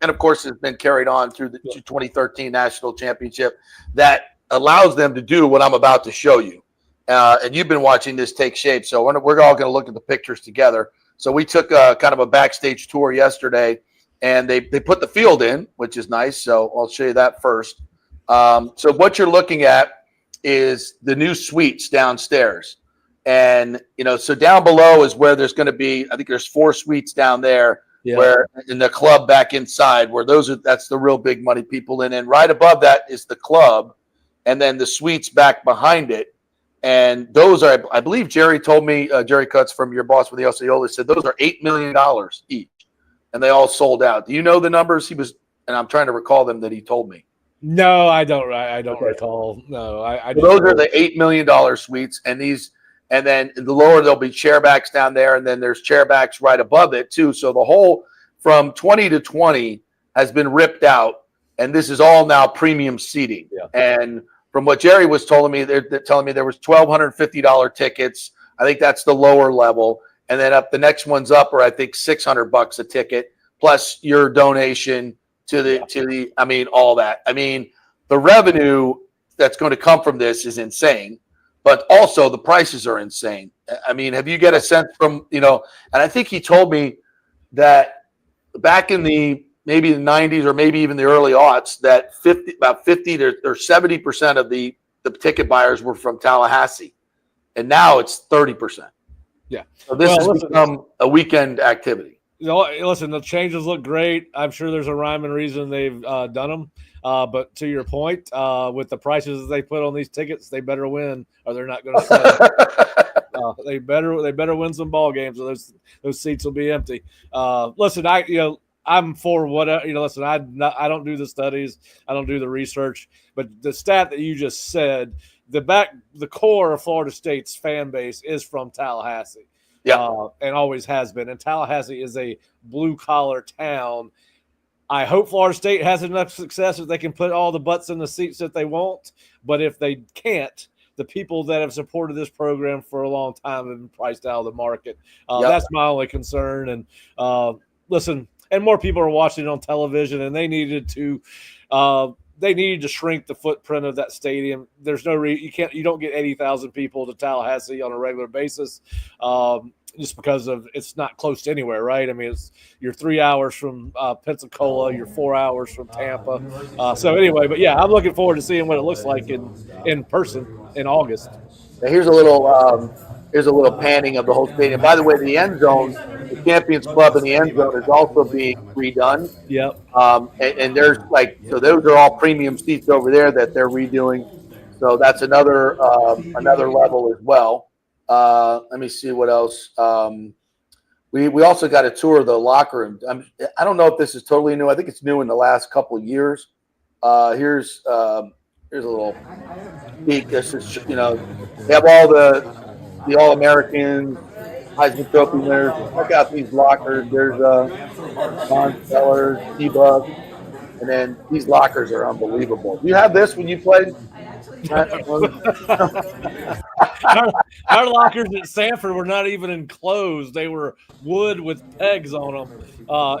And of course, it's been carried on through the 2013 national championship that allows them to do what I'm about to show you. And you've been watching this take shape. So we're all going to look at the pictures together. So we took kind of a backstage tour yesterday, and they put the field in, which is nice. So I'll show you that first. So what you're looking at is the new suites downstairs. And, so down below is where there's going to be, I think there's 4 suites down there, where in the club back inside, where that's the real big money people in. And right above that is the club, and then the suites back behind it. And those are, I believe Jerry told me, Jerry Cutts from your boss with the Osceola said those are $8 million each, and they all sold out. Do you know the numbers? And I'm trying to recall them that he told me. No, I don't. I don't recall. No, those are the $8 million suites, and then in the lower there'll be chairbacks down there, and then there's chairbacks right above it too. So the whole from 20 to 20 has been ripped out, and this is all now premium seating. Yeah. And from what Jerry was telling me, they're telling me there was $1,250 tickets. I think that's the lower level. And then up the next one's up, or I think $600 a ticket, plus your donation to the, I mean, all that. I mean, the revenue that's going to come from this is insane, but also the prices are insane. I mean, have you get a sense from, and I think he told me that back in maybe the 90s or maybe even the early aughts, that about 50 or 70% of the ticket buyers were from Tallahassee. And now it's 30%. Yeah. So this has become a weekend activity. Listen, the changes look great. I'm sure there's a rhyme and reason they've done them. But to your point, with the prices they put on these tickets, they better win or they're not going to sell. They better win some ball games, or those seats will be empty. Listen, I'm for whatever. Listen, I don't do the studies, I don't do the research, but the stat that you just said, the core of Florida State's fan base is from Tallahassee. Yeah, and always has been. And Tallahassee is a blue collar town. I hope Florida State has enough success that they can put all the butts in the seats that they want. But if they can't, the people that have supported this program for a long time have been priced out of the market. That's my only concern. And listen, and more people are watching it on television, and they needed to shrink the footprint of that stadium. There's no you don't get 80,000 people to Tallahassee on a regular basis, just because of it's not close to anywhere, right? I mean, you're 3 hours from Pensacola, you're 4 hours from Tampa. So anyway, but yeah, I'm looking forward to seeing what it looks like in person in August. Now here's a little panning of the whole stadium. By the way, the end zone, the Champions Club in the end zone is also being redone. Yep. And there's so those are all premium seats over there that they're redoing. So that's another level as well. Let me see what else. We also got a tour of the locker room. I don't know if this is totally new. I think it's new in the last couple of years. Here's a little peek. This is they have all the All-Americans, Heisman Trophy winners. Check out these lockers. There's Von Sellers, T-Buck, and then these lockers are unbelievable. Do you have this when you played? Our lockers at Sanford were not even enclosed. They were wood with pegs on them.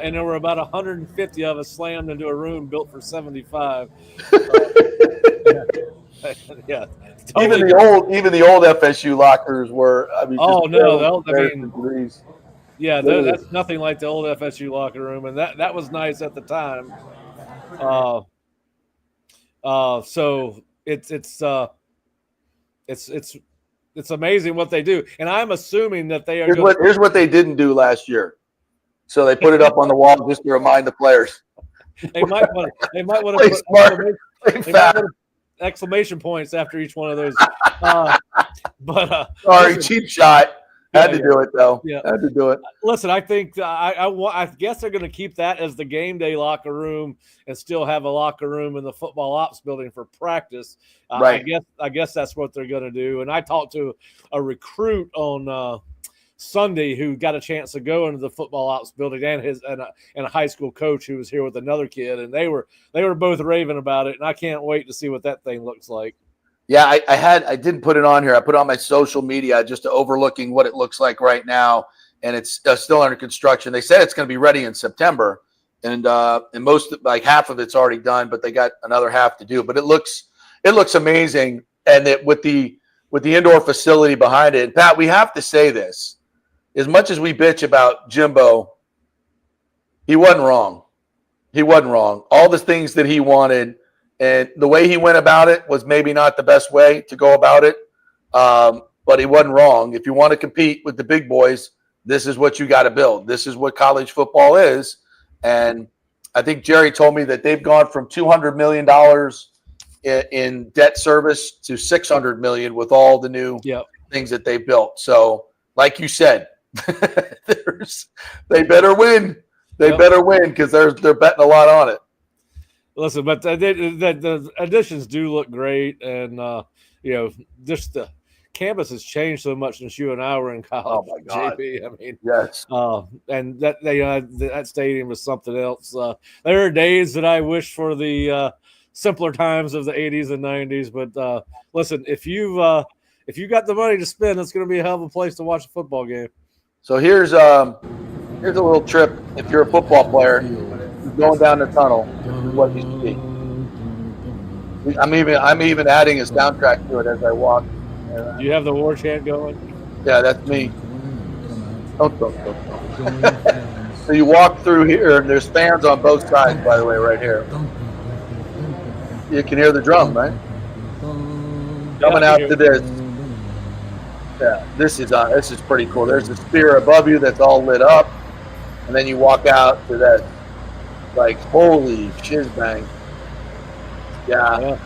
And there were about 150 of us slammed into a room built for 75. Yeah. Totally. Even the old FSU lockers were. That's nothing like the old FSU locker room, and that was nice at the time. So it's amazing what they do, and I'm assuming that they are. Here's what they didn't do last year, so they put it up on the wall just to remind the players. They might want to put exclamation points after each one of those. Sorry, cheap shot. Had to do it though. Yeah, had to do it. Listen, I think I guess they're going to keep that as the game day locker room and still have a locker room in the football ops building for practice. Right. I guess that's what they're going to do. And I talked to a recruit on Sunday who got a chance to go into the football ops building and a high school coach who was here with another kid, and they were both raving about it, and I can't wait to see what that thing looks like. Yeah, I didn't put it on here. I put it on my social media just overlooking what it looks like right now, and it's still under construction. They said it's going to be ready in September, and most half of it's already done, but they got another half to do. But it looks amazing, and with the indoor facility behind it. And Pat, we have to say this: as much as we bitch about Jimbo, he wasn't wrong. He wasn't wrong. All the things that he wanted. And the way he went about it was maybe not the best way to go about it, but he wasn't wrong. If you want to compete with the big boys, this is what you got to build. This is what college football is. And I think Jerry told me that they've gone from $200 million in debt service to $600 million with all the new things that they built. So, like you said, they better win. They better win because they're betting a lot on it. Listen, but the additions do look great, and just the campus has changed so much since you and I were in college. Oh my God! JP, I mean, yes. And that stadium was something else. There are days that I wish for the simpler times of the 80s and 90s. But listen, if you got the money to spend, it's going to be a hell of a place to watch a football game. So here's a little trip. If you're a football player, going down the tunnel, this is what you see. I'm even adding a soundtrack to it as I walk. Do you have the war chant going? Yeah, that's me. Don't. So you walk through here, and there's fans on both sides, by the way, right here. You can hear the drum, right? Coming out to this. Yeah, this is pretty cool. There's a spear above you that's all lit up, and then you walk out to that, like, holy shizbang. Yeah.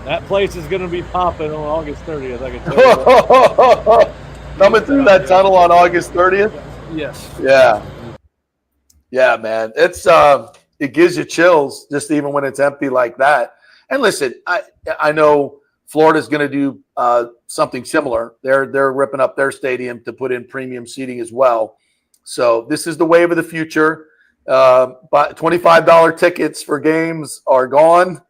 That place is going to be popping on August 30th. I can tell you. Coming through that tunnel on August 30th. Yes. Yeah, man. It's it gives you chills just even when it's empty like that. And listen, I know Florida's going to do something similar. They're ripping up their stadium to put in premium seating as well. So this is the wave of the future. But $25 tickets for games are gone.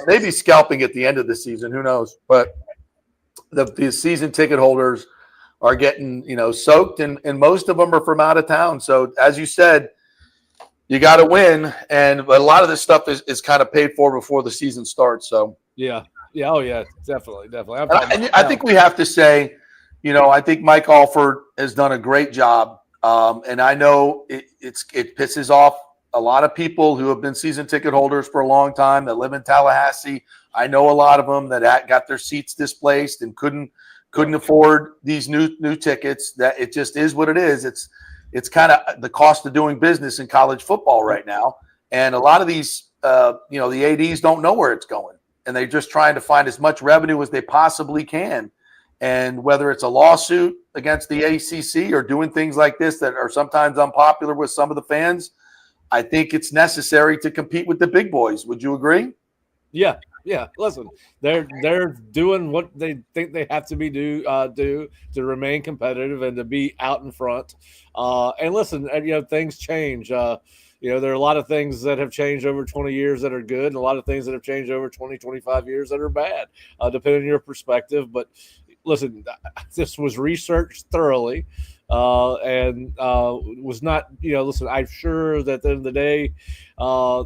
Maybe scalping at the end of the season, who knows? But the season ticket holders are getting, soaked, and most of them are from out of town. So as you said, you got to win, and a lot of this stuff is kind of paid for before the season starts. So definitely. I think we have to say, I think Mike Alford has done a great job, and I know it pisses off a lot of people who have been season ticket holders for a long time that live in Tallahassee. I know a lot of them that got their seats displaced and couldn't afford these new tickets. That it just is what it is. It's kind of the cost of doing business in college football right now. And a lot of these, the ADs don't know where it's going, and they're just trying to find as much revenue as they possibly can. And whether it's a lawsuit against the ACC or doing things like this that are sometimes unpopular with some of the fans, I think it's necessary to compete with the big boys. Would you agree? Yeah. Listen, they're doing what they think they have to do to remain competitive and to be out in front. And listen, things change. There are a lot of things that have changed over 20 years that are good, and a lot of things that have changed over 20, 25 years that are bad, depending on your perspective. But listen, this was researched thoroughly. And was not, listen, I'm sure that at the end of the day,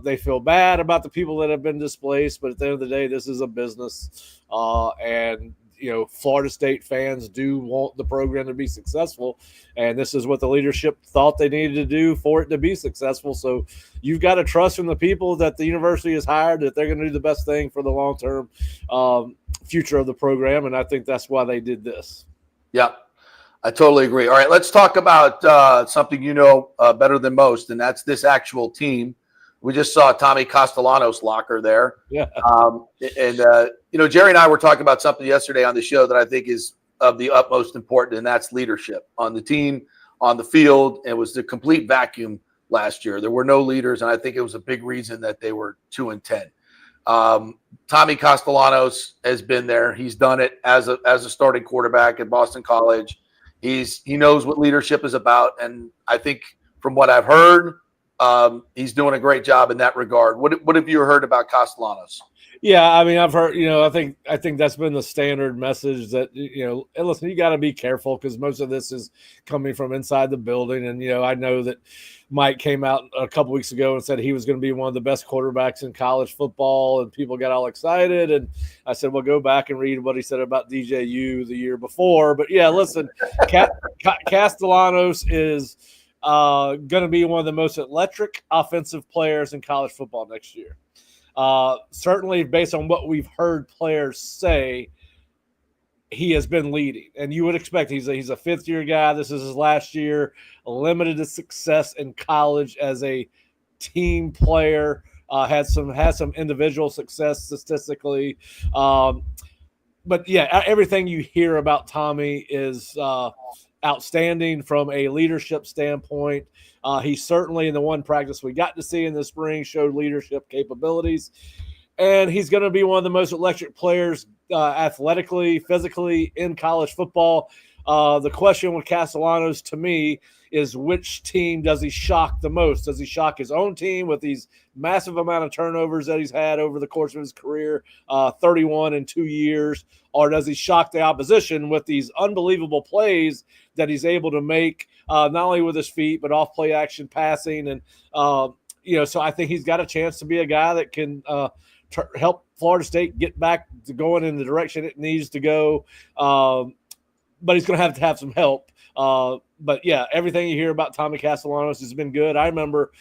they feel bad about the people that have been displaced, but at the end of the day, this is a business. And Florida State fans do want the program to be successful, and this is what the leadership thought they needed to do for it to be successful. So you've got to trust in the people that the university has hired that they're going to do the best thing for the long-term future of the program, and I think that's why they did this. Yeah. I totally agree. All right, let's talk about something better than most, and that's this actual team. We just saw Tommy Castellanos' locker there. Yeah. Jerry and I were talking about something yesterday on the show that I think is of the utmost importance, and that's leadership on the team, on the field. It was the complete vacuum last year. There were no leaders, and I think it was a big reason that they were 2-10. Tommy Castellanos has been there. He's done it as a starting quarterback at Boston College. He knows what leadership is about, and I think from what I've heard, he's doing a great job in that regard. What have you heard about Castellanos? Yeah, I mean, I've heard, I think that's been the standard message that, and listen, you got to be careful because most of this is coming from inside the building. And, I know that Mike came out a couple weeks ago and said he was going to be one of the best quarterbacks in college football, and people got all excited. And I said, well, go back and read what he said about DJU the year before. But yeah, listen, Castellanos is going to be one of the most electric offensive players in college football next year. Certainly based on what we've heard players say, he has been leading, and you would expect he's a fifth-year guy. This is his last year, limited success in college as a team player, had some individual success statistically. But yeah, everything you hear about Tommy is outstanding from a leadership standpoint. He certainly, in the one practice we got to see in the spring, showed leadership capabilities. And he's going to be one of the most electric players athletically, physically in college football. The question with Castellanos to me is which team does he shock the most? Does he shock his own team with these massive amount of turnovers that he's had over the course of his career, 31 in 2 years, or does he shock the opposition with these unbelievable plays that he's able to make, not only with his feet but off play action passing? And so I think he's got a chance to be a guy that can help Florida State get back to going in the direction it needs to go. But he's going to have some help. But yeah, everything you hear about Tommy Castellanos has been good. I remember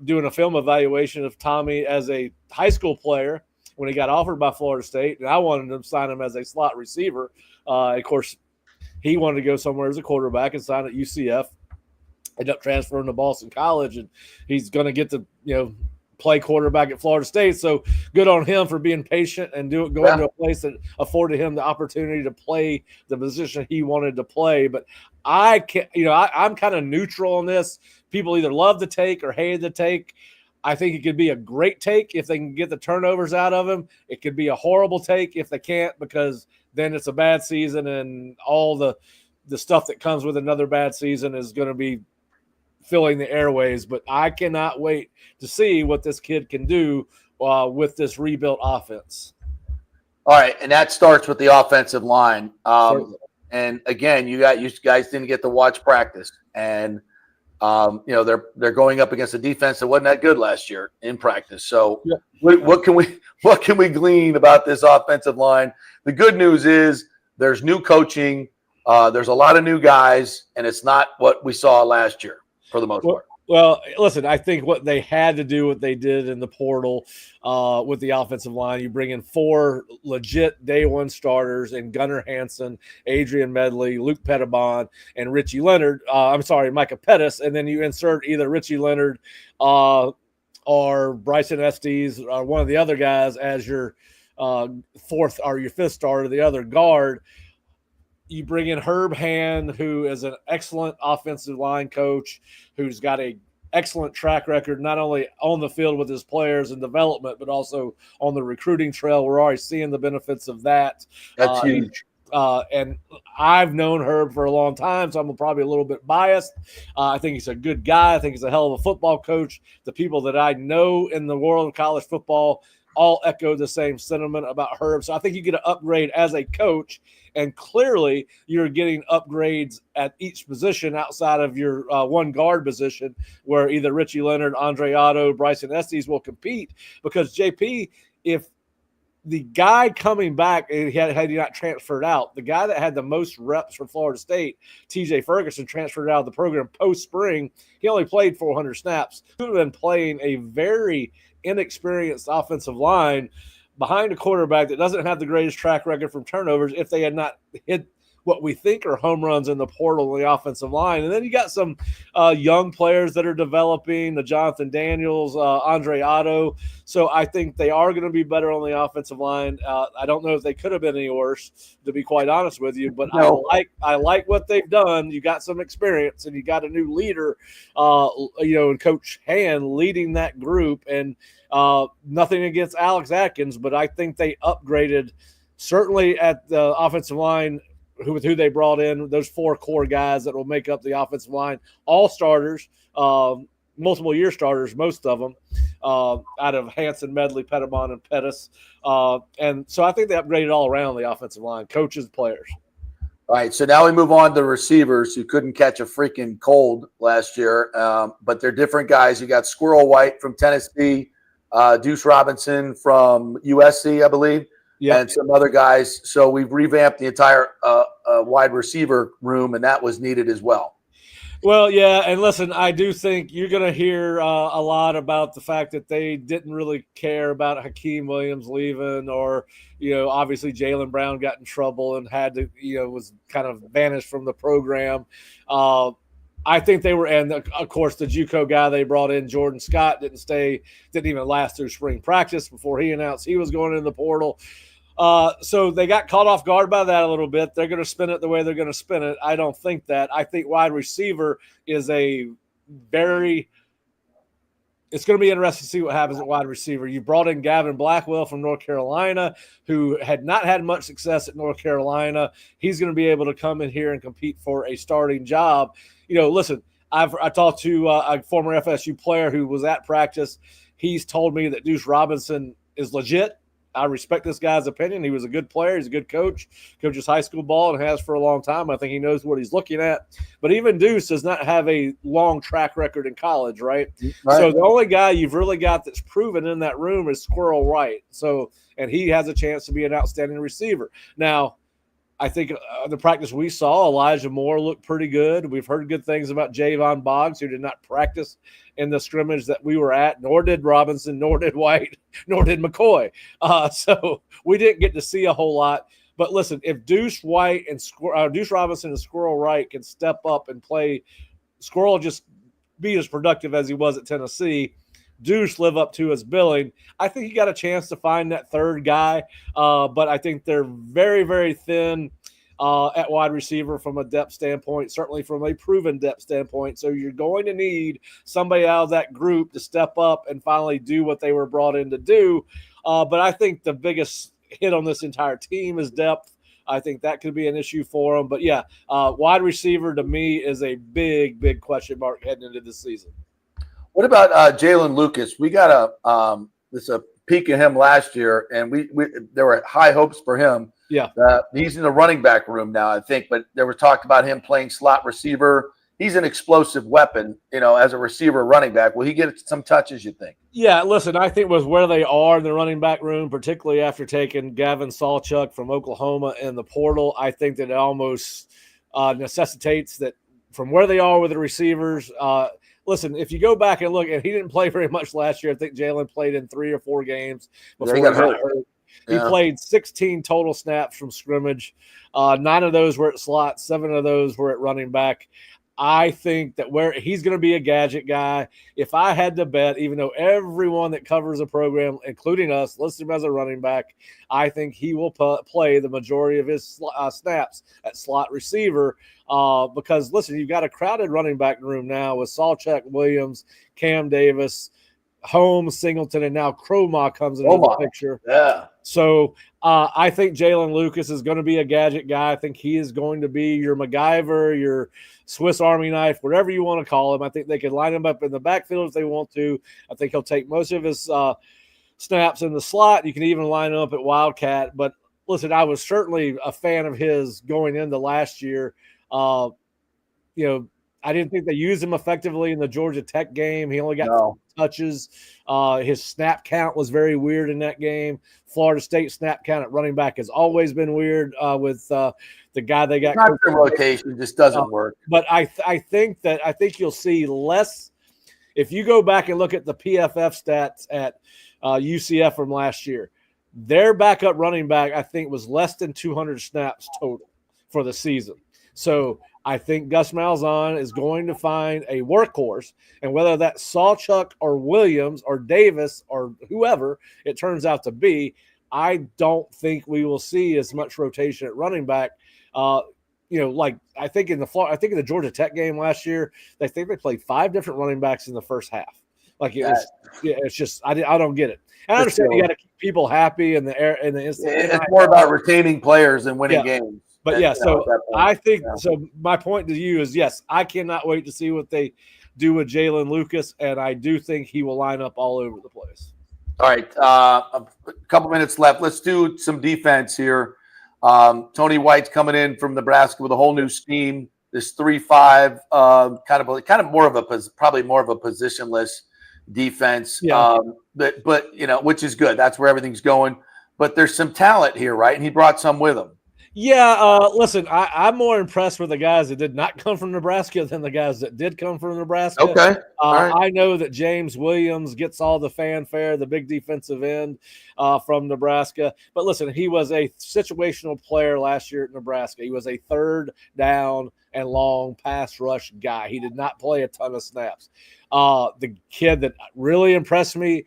doing a film evaluation of Tommy as a high school player when he got offered by Florida State, and I wanted to sign him as a slot receiver. Of course, he wanted to go somewhere as a quarterback and sign at UCF. Ended up transferring to Boston College, and he's going to get to play quarterback at Florida State. So good on him for being patient and going to a place that afforded him the opportunity to play the position he wanted to play. But I can't, I'm kind of neutral on this. People either love the take or hate the take. I think it could be a great take if they can get the turnovers out of him. It could be a horrible take if they can't, because then it's a bad season, and all the stuff that comes with another bad season is going to be filling the airways. But I cannot wait to see what this kid can do with this rebuilt offense. All right, and that starts with the offensive line. And again, you guys didn't get to watch practice, and they're going up against a defense that wasn't that good last year in practice. So what can we glean about this offensive line? The good news is there's new coaching. There's a lot of new guys, and it's not what we saw last year for the most part. Well, listen, I think what they had to do, what they did in the portal with the offensive line, you bring in 4 legit day one starters in Gunnar Hansen, Adrian Medley, Luke Pettibon, and Richie Leonard. Micah Pettis, and then you insert either Richie Leonard or Bryson Estes or one of the other guys as your fourth or your fifth starter, the other guard. You bring in Herb Hand, who is an excellent offensive line coach, who's got an excellent track record, not only on the field with his players and development, but also on the recruiting trail. We're already seeing the benefits of that. That's huge. And I've known Herb for a long time, so I'm probably a little bit biased. I think he's a good guy. I think he's a hell of a football coach. The people that I know in the world of college football all echo the same sentiment about Herb. So I think you get an upgrade as a coach, and clearly you're getting upgrades at each position outside of your one guard position, where either Richie Leonard, Andre Otto, Bryson Estes will compete. Because, JP, if the guy coming back, had he not transferred out, the guy that had the most reps for Florida State, TJ Ferguson, transferred out of the program post-spring, he only played 400 snaps. He would have been playing a very inexperienced offensive line behind a quarterback that doesn't have the greatest track record from turnovers if they had not hit what we think are home runs in the portal in the offensive line. And then you got some young players that are developing, the Jonathan Daniels, Andre Otto. So I think they are going to be better on the offensive line. I don't know if they could have been any worse, to be quite honest with you, but no. I like what they've done. You got some experience, and you got a new leader, and Coach Hand leading that group. And nothing against Alex Atkins, but I think they upgraded certainly at the offensive line with who they brought in, those 4 core guys that will make up the offensive line, all starters, multiple year starters, most of them, out of Hansen, Medley, Pettibon, and Pettis. And so I think they upgraded all around the offensive line, coaches, players. All right, so now we move on to receivers who couldn't catch a freaking cold last year, but they're different guys. You got Squirrel White from Tennessee, Deuce Robinson from USC, I believe. Yep. And some other guys. So we've revamped the entire wide receiver room, and that was needed as well. Well, yeah, and listen, I do think you're going to hear a lot about the fact that they didn't really care about Hakeem Williams leaving, or, obviously Jaylen Brown got in trouble and had to, was kind of vanished from the program. I think they were, and of course the JUCO guy they brought in, Jordan Scott, didn't even last through spring practice before he announced he was going in the portal. So they got caught off guard by that a little bit. They're going to spin it the way they're going to spin it. I don't think that. I think wide receiver is a very it's going to be interesting to see what happens at wide receiver. You brought in Gavin Blackwell from North Carolina, who had not had much success at North Carolina. He's going to be able to come in here and compete for a starting job. Listen, I talked to a former FSU player who was at practice. He's told me that Deuce Robinson is legit. I respect this guy's opinion. He was a good player. He's a good coach, coaches high school ball and has for a long time. I think he knows what he's looking at. But even Deuce does not have a long track record in college, right? So the only guy you've really got that's proven in that room is Squirrel Wright. And he has a chance to be an outstanding receiver. Now, I think the practice we saw, Elijah Moore looked pretty good. We've heard good things about Javon Boggs, who did not practice in the scrimmage that we were at, nor did Robinson, nor did White, nor did McCoy. So we didn't get to see a whole lot. But listen, if Deuce Robinson and Squirrel Wright can step up and play, Squirrel just be as productive as he was at Tennessee, Deuce live up to his billing, I think he got a chance to find that third guy. But I think they're very, very thin at wide receiver from a depth standpoint, certainly from a proven depth standpoint. So you're going to need somebody out of that group to step up and finally do what they were brought in to do. But I think the biggest hit on this entire team is depth. I think that could be an issue for them. But, yeah, wide receiver to me is a big, big question mark heading into this season. What about Jalen Lucas? We got a peek at him last year, and we there were high hopes for him. Yeah, he's in the running back room now, I think, but there was talk about him playing slot receiver. He's an explosive weapon, as a receiver running back. Will he get some touches, you think? Yeah, listen, I think with where they are in the running back room, particularly after taking Gavin Sawchuk from Oklahoma in the portal, I think that it almost necessitates that from where they are with the receivers. Listen, if you go back and look, and he didn't play very much last year. I think Jalen played in 3 or 4 games before he got hurt. He played 16 total snaps from scrimmage. 9 of those were at slot. 7 of those were at running back. I think that where he's going to be a gadget guy. If I had to bet, even though everyone that covers the program, including us, lists him as a running back, I think he will play the majority of his snaps at slot receiver. Because, listen, you've got a crowded running back room now with Sawchuk, Williams, Cam Davis, Holmes, Singleton, and now Crowma comes into the picture. Yeah. So I think Jalen Lucas is going to be a gadget guy. I think he is going to be your MacGyver, your Swiss Army knife, whatever you want to call him. I think they can line him up in the backfield if they want to. I think he'll take most of his snaps in the slot. You can even line him up at Wildcat. But, listen, I was certainly a fan of his going into last year. I didn't think they used him effectively in the Georgia Tech game. He only got touches. His snap count was very weird in that game. Florida State snap count at running back has always been weird with the guy they got. Not the rotation just doesn't work. But I think you'll see less. If you go back and look at the PFF stats at UCF from last year, their backup running back, I think, was less than 200 snaps total for the season. So I think Gus Malzahn is going to find a workhorse, and whether that's Sawchuk or Williams or Davis or whoever it turns out to be, I don't think we will see as much rotation at running back. Like I think in the Georgia Tech game last year, they played 5 different running backs in the first half. Like it's just I don't get it. And I understand you got to keep people happy in the air in the instant. It's more about retaining players and winning games. But I think so. My point to you is, yes, I cannot wait to see what they do with Jalen Lucas, and I do think he will line up all over the place. All right, a couple minutes left. Let's do some defense here. Tony White's coming in from Nebraska with a whole new scheme. This 3-5, kind of more of a positionless defense. Yeah. But which is good. That's where everything's going. But there's some talent here, right? And he brought some with him. Yeah, listen, I'm more impressed with the guys that did not come from Nebraska than the guys that did come from Nebraska. Okay. Right. I know that James Williams gets all the fanfare, the big defensive end from Nebraska. But listen, he was a situational player last year at Nebraska. He was a third down and long pass rush guy. He did not play a ton of snaps. The kid that really impressed me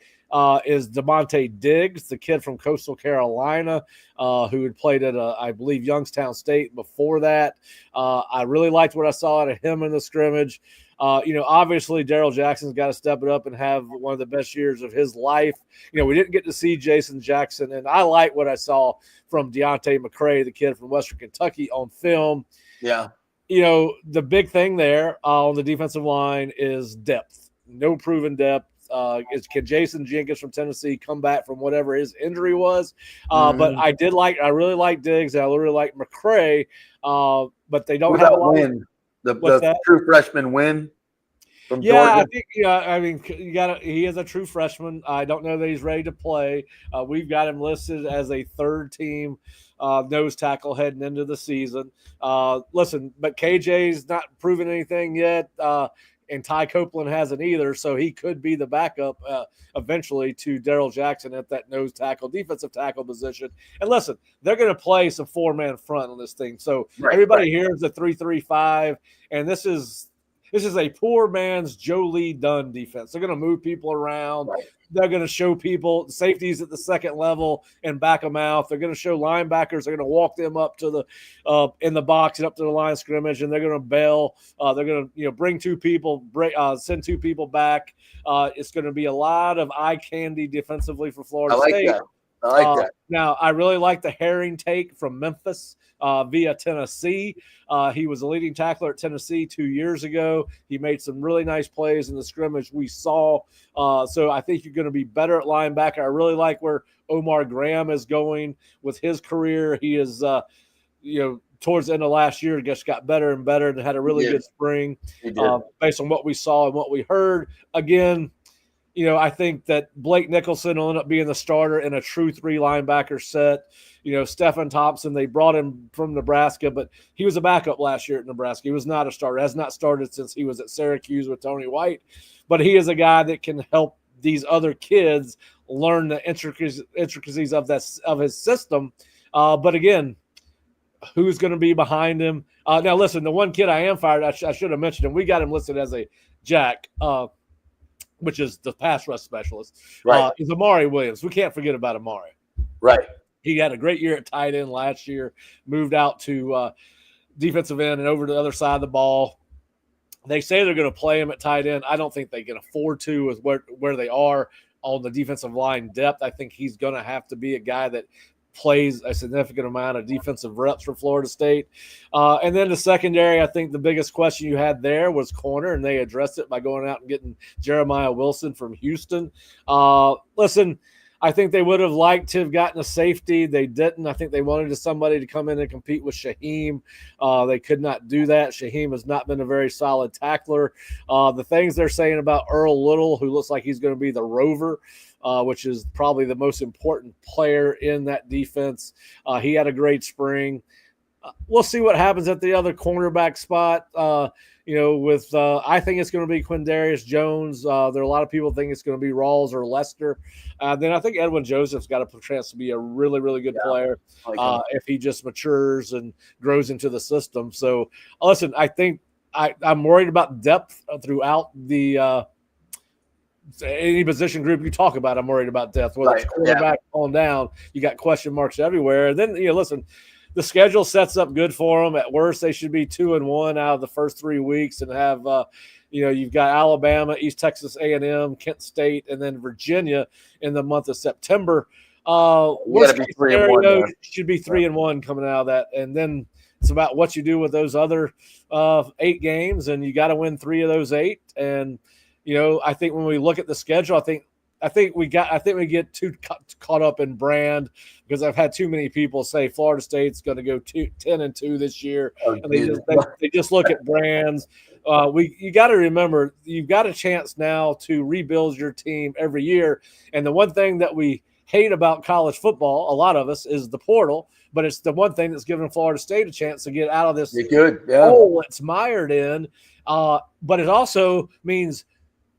is DeMonte Diggs, the kid from Coastal Carolina, who had played at, I believe, Youngstown State before that. I really liked what I saw out of him in the scrimmage. Obviously Daryl Jackson's got to step it up and have one of the best years of his life. We didn't get to see Jason Jackson, and I like what I saw from Deontay McCray, the kid from Western Kentucky, on film. Yeah. The big thing there on the defensive line is depth. No proven depth. Can Jason Jenkins from Tennessee come back from whatever his injury was? But I really like Diggs, and I really like McCray. But they don't have a lot. Win? The true freshman win from Yeah, Georgia? I think. Yeah, I mean, he is a true freshman. I don't know that he's ready to play. We've got him listed as a third team nose tackle heading into the season. Listen, but KJ's not proven anything yet. And Ty Copeland hasn't either, so he could be the backup eventually to Daryl Jackson at that nose tackle, defensive tackle position. And listen, they're going to play some four-man front on this thing. So everybody hears the 3-3-5, and this is a poor man's Joe Lee Dunn defense. They're going to move people around. Right. They're going to show people safeties at the second level and back them out. They're going to show linebackers. They're going to walk them up to the in the box and up to the line of scrimmage, and they're going to bail. They're going to bring two people, send two people back. It's going to be a lot of eye candy defensively for Florida State. I like that. Now, I really like the Herring take from Memphis via Tennessee. He was a leading tackler at Tennessee 2 years ago. He made some really nice plays in the scrimmage we saw. So I think you're going to be better at linebacker. I really like where Omar Graham is going with his career. He is, towards the end of last year, just got better and better and had a really good spring based on what we saw and what we heard. Again, I think that Blake Nicholson will end up being the starter in a true three linebacker set. Stephen Thompson, they brought him from Nebraska, but he was a backup last year at Nebraska. He was not a starter, has not started since he was at Syracuse with Tony White. But he is a guy that can help these other kids learn the intricacies of his system. But again, who's going to be behind him? Now, listen, the one kid I am fired, I should have mentioned him. We got him listed as a jack, which is the pass rush specialist, is Amari Williams. We can't forget about Amari. Right. He had a great year at tight end last year, moved out to defensive end and over to the other side of the ball. They say they're going to play him at tight end. I don't think they can afford to with where they are on the defensive line depth. I think he's going to have to be a guy that plays a significant amount of defensive reps for Florida State. And then the secondary, I think the biggest question you had there was corner, and they addressed it by going out and getting Jeremiah Wilson from Houston. Listen, I think they would have liked to have gotten a safety. They didn't. I think they wanted somebody to come in and compete with Shaheem. They could not do that. Shaheem has not been a very solid tackler. The things they're saying about Earl Little, who looks like he's going to be the rover, which is probably the most important player in that defense. He had a great spring. We'll see what happens at the other cornerback spot. I think it's going to be Quindarius Jones. There are a lot of people think it's going to be Rawls or Lester. Then I think Edwin Joseph's got a chance to be a really, really good player if he just matures and grows into the system. So, listen, I think I'm worried about depth throughout the any position group you talk about. I'm worried about depth. Whether it's quarterback on down, you got question marks everywhere. And then, listen, the schedule sets up good for them. At worst, they should be 2-1 out of the first 3 weeks and have, you've got Alabama, East Texas A&M, Kent State, and then Virginia in the month of September. Worst case scenario should be 3-1 coming out of that. And then it's about what you do with those other 8 games, and you got to win 3 of those 8. And, I think when we look at the schedule, I think we get too caught up in brand because I've had too many people say Florida State's going to go 10-2 this year, and they just look at brands. You got to remember you've got a chance now to rebuild your team every year, and the one thing that we hate about college football, a lot of us, is the portal. But it's the one thing that's given Florida State a chance to get out of this hole it's mired in. But it also means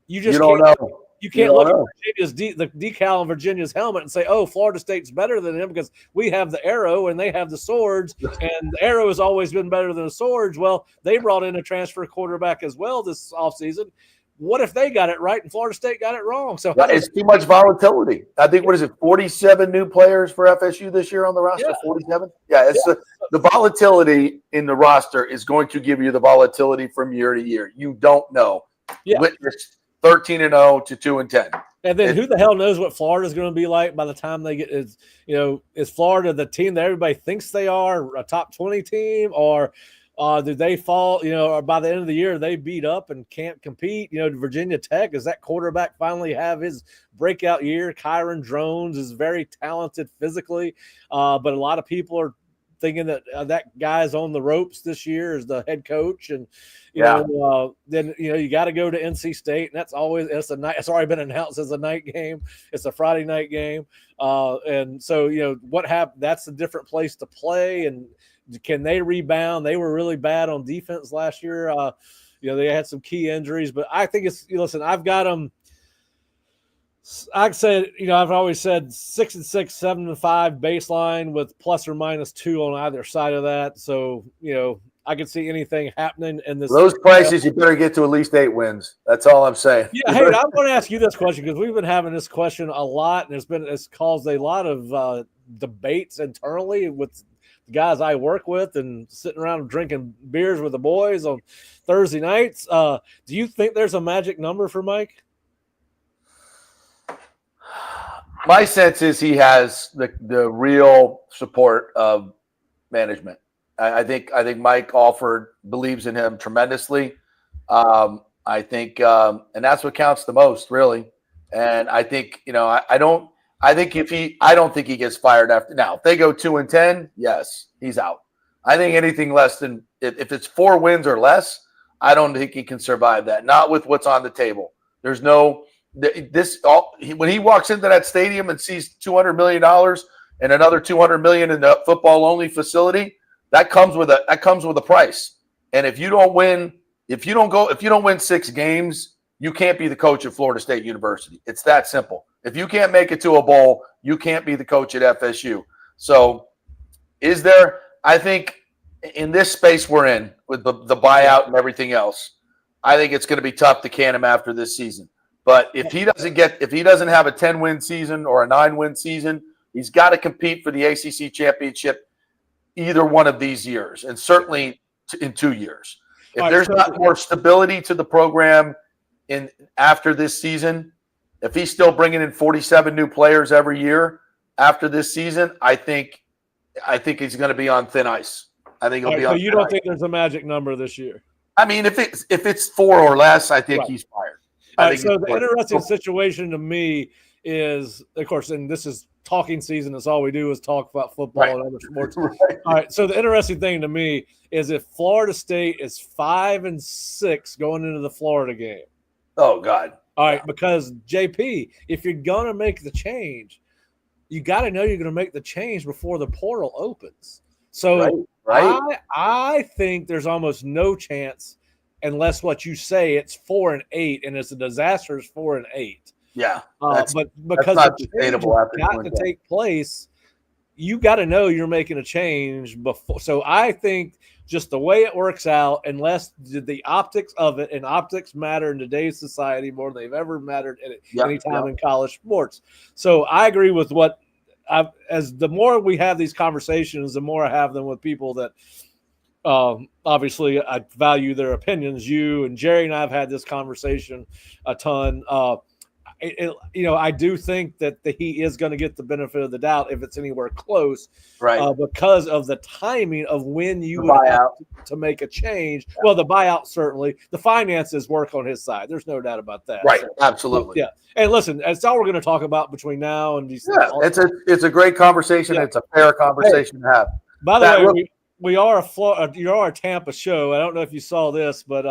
you don't know. You can't look at the decal on Virginia's helmet and say, oh, Florida State's better than them because we have the arrow and they have the swords, and the arrow has always been better than the swords. Well, they brought in a transfer quarterback as well this offseason. what if they got it right and Florida State got it wrong? So it's too much volatility. I think, what is it, 47 new players for FSU this year on the roster? Yeah. 47? Yeah, it's the volatility in the roster is going to give you the volatility from year to year. You don't know. Yeah. Witness 13-0 to 2-10. And then who the hell knows what Florida's going to be like by the time they get is Florida the team that everybody thinks they are, a top 20 team, or did they fall, or by the end of the year they beat up and can't compete? Virginia Tech, does that quarterback finally have his breakout year? Kyron Drones is very talented physically, but a lot of people are thinking that that guy's on the ropes this year as the head coach, and then you got to go to NC State, and it's a night. It's already been announced as a night game. It's a Friday night game, and so what happened? That's a different place to play, and can they rebound? They were really bad on defense last year. They had some key injuries, but I think it's listen. I've got them. I said, I've always said 6-6, 7-5 baseline with plus or minus 2 on either side of that. So, I could see anything happening in this. Those prices, you better get to at least 8 wins. That's all I'm saying. Yeah. Hey, I want to ask you this question because we've been having this question a lot, and it's caused a lot of debates internally with the guys I work with and sitting around drinking beers with the boys on Thursday nights. Do you think there's a magic number for Mike? My sense is he has the real support of management. I think Mike Alford believes in him tremendously. I think, and that's what counts the most, really. And I think, I don't think he gets fired after. Now, if they go 2-10, yes, he's out. I think anything less than if it's 4 wins or less, I don't think he can survive that. Not with what's on the table. There's no. When he walks into that stadium and sees $200 million and another $200 million in the football only facility, that comes with a price. And if you don't win 6 games, you can't be the coach at Florida State University. It's that simple. If you can't make it to a bowl, you can't be the coach at FSU. So I think in this space we're in with the buyout and everything else, I think it's going to be tough to can him after this season. But if he doesn't have a 10-win season or a 9-win season, he's got to compete for the ACC championship either one of these years, and certainly in 2 years. If there's not more stability to the program after this season, if he's still bringing in 47 new players every year after this season, I think he's going to be on thin ice. I think he'll be on. So you don't think there's a magic number this year? I mean, if it's 4 or less, I think he's fired. So the interesting situation to me is, of course, and this is talking season. That's all we do is talk about football and other sports. Right. All right. So the interesting thing to me is if Florida State is 5-6 going into the Florida game. Oh God. All right. Because JP, if you're going to make the change, you got to know you're going to make the change before the portal opens. So I think there's almost no chance unless what you say it's 4-8 and it's a disaster is 4-8. Yeah. But because the change got to take place, you got to know you're making a change before. So I think just the way it works out, unless the optics of it, and optics matter in today's society more than they've ever mattered at any time in college sports. So I agree with what as the more we have these conversations, the more I have them with people that obviously I value their opinions. You and Jerry and I have had this conversation a ton. I do think that he is going to get the benefit of the doubt if it's anywhere close, right? Because of the timing of when you would have to make a change. Yeah. Well, the buyout certainly, the finances work on his side. There's no doubt about that. Right, so, absolutely. Yeah, and listen, that's all we're going to talk about between now and December. Yeah, it's a great conversation. Yeah. It's a fair conversation to have. By the way, we are a Tampa show. I don't know if you saw this, but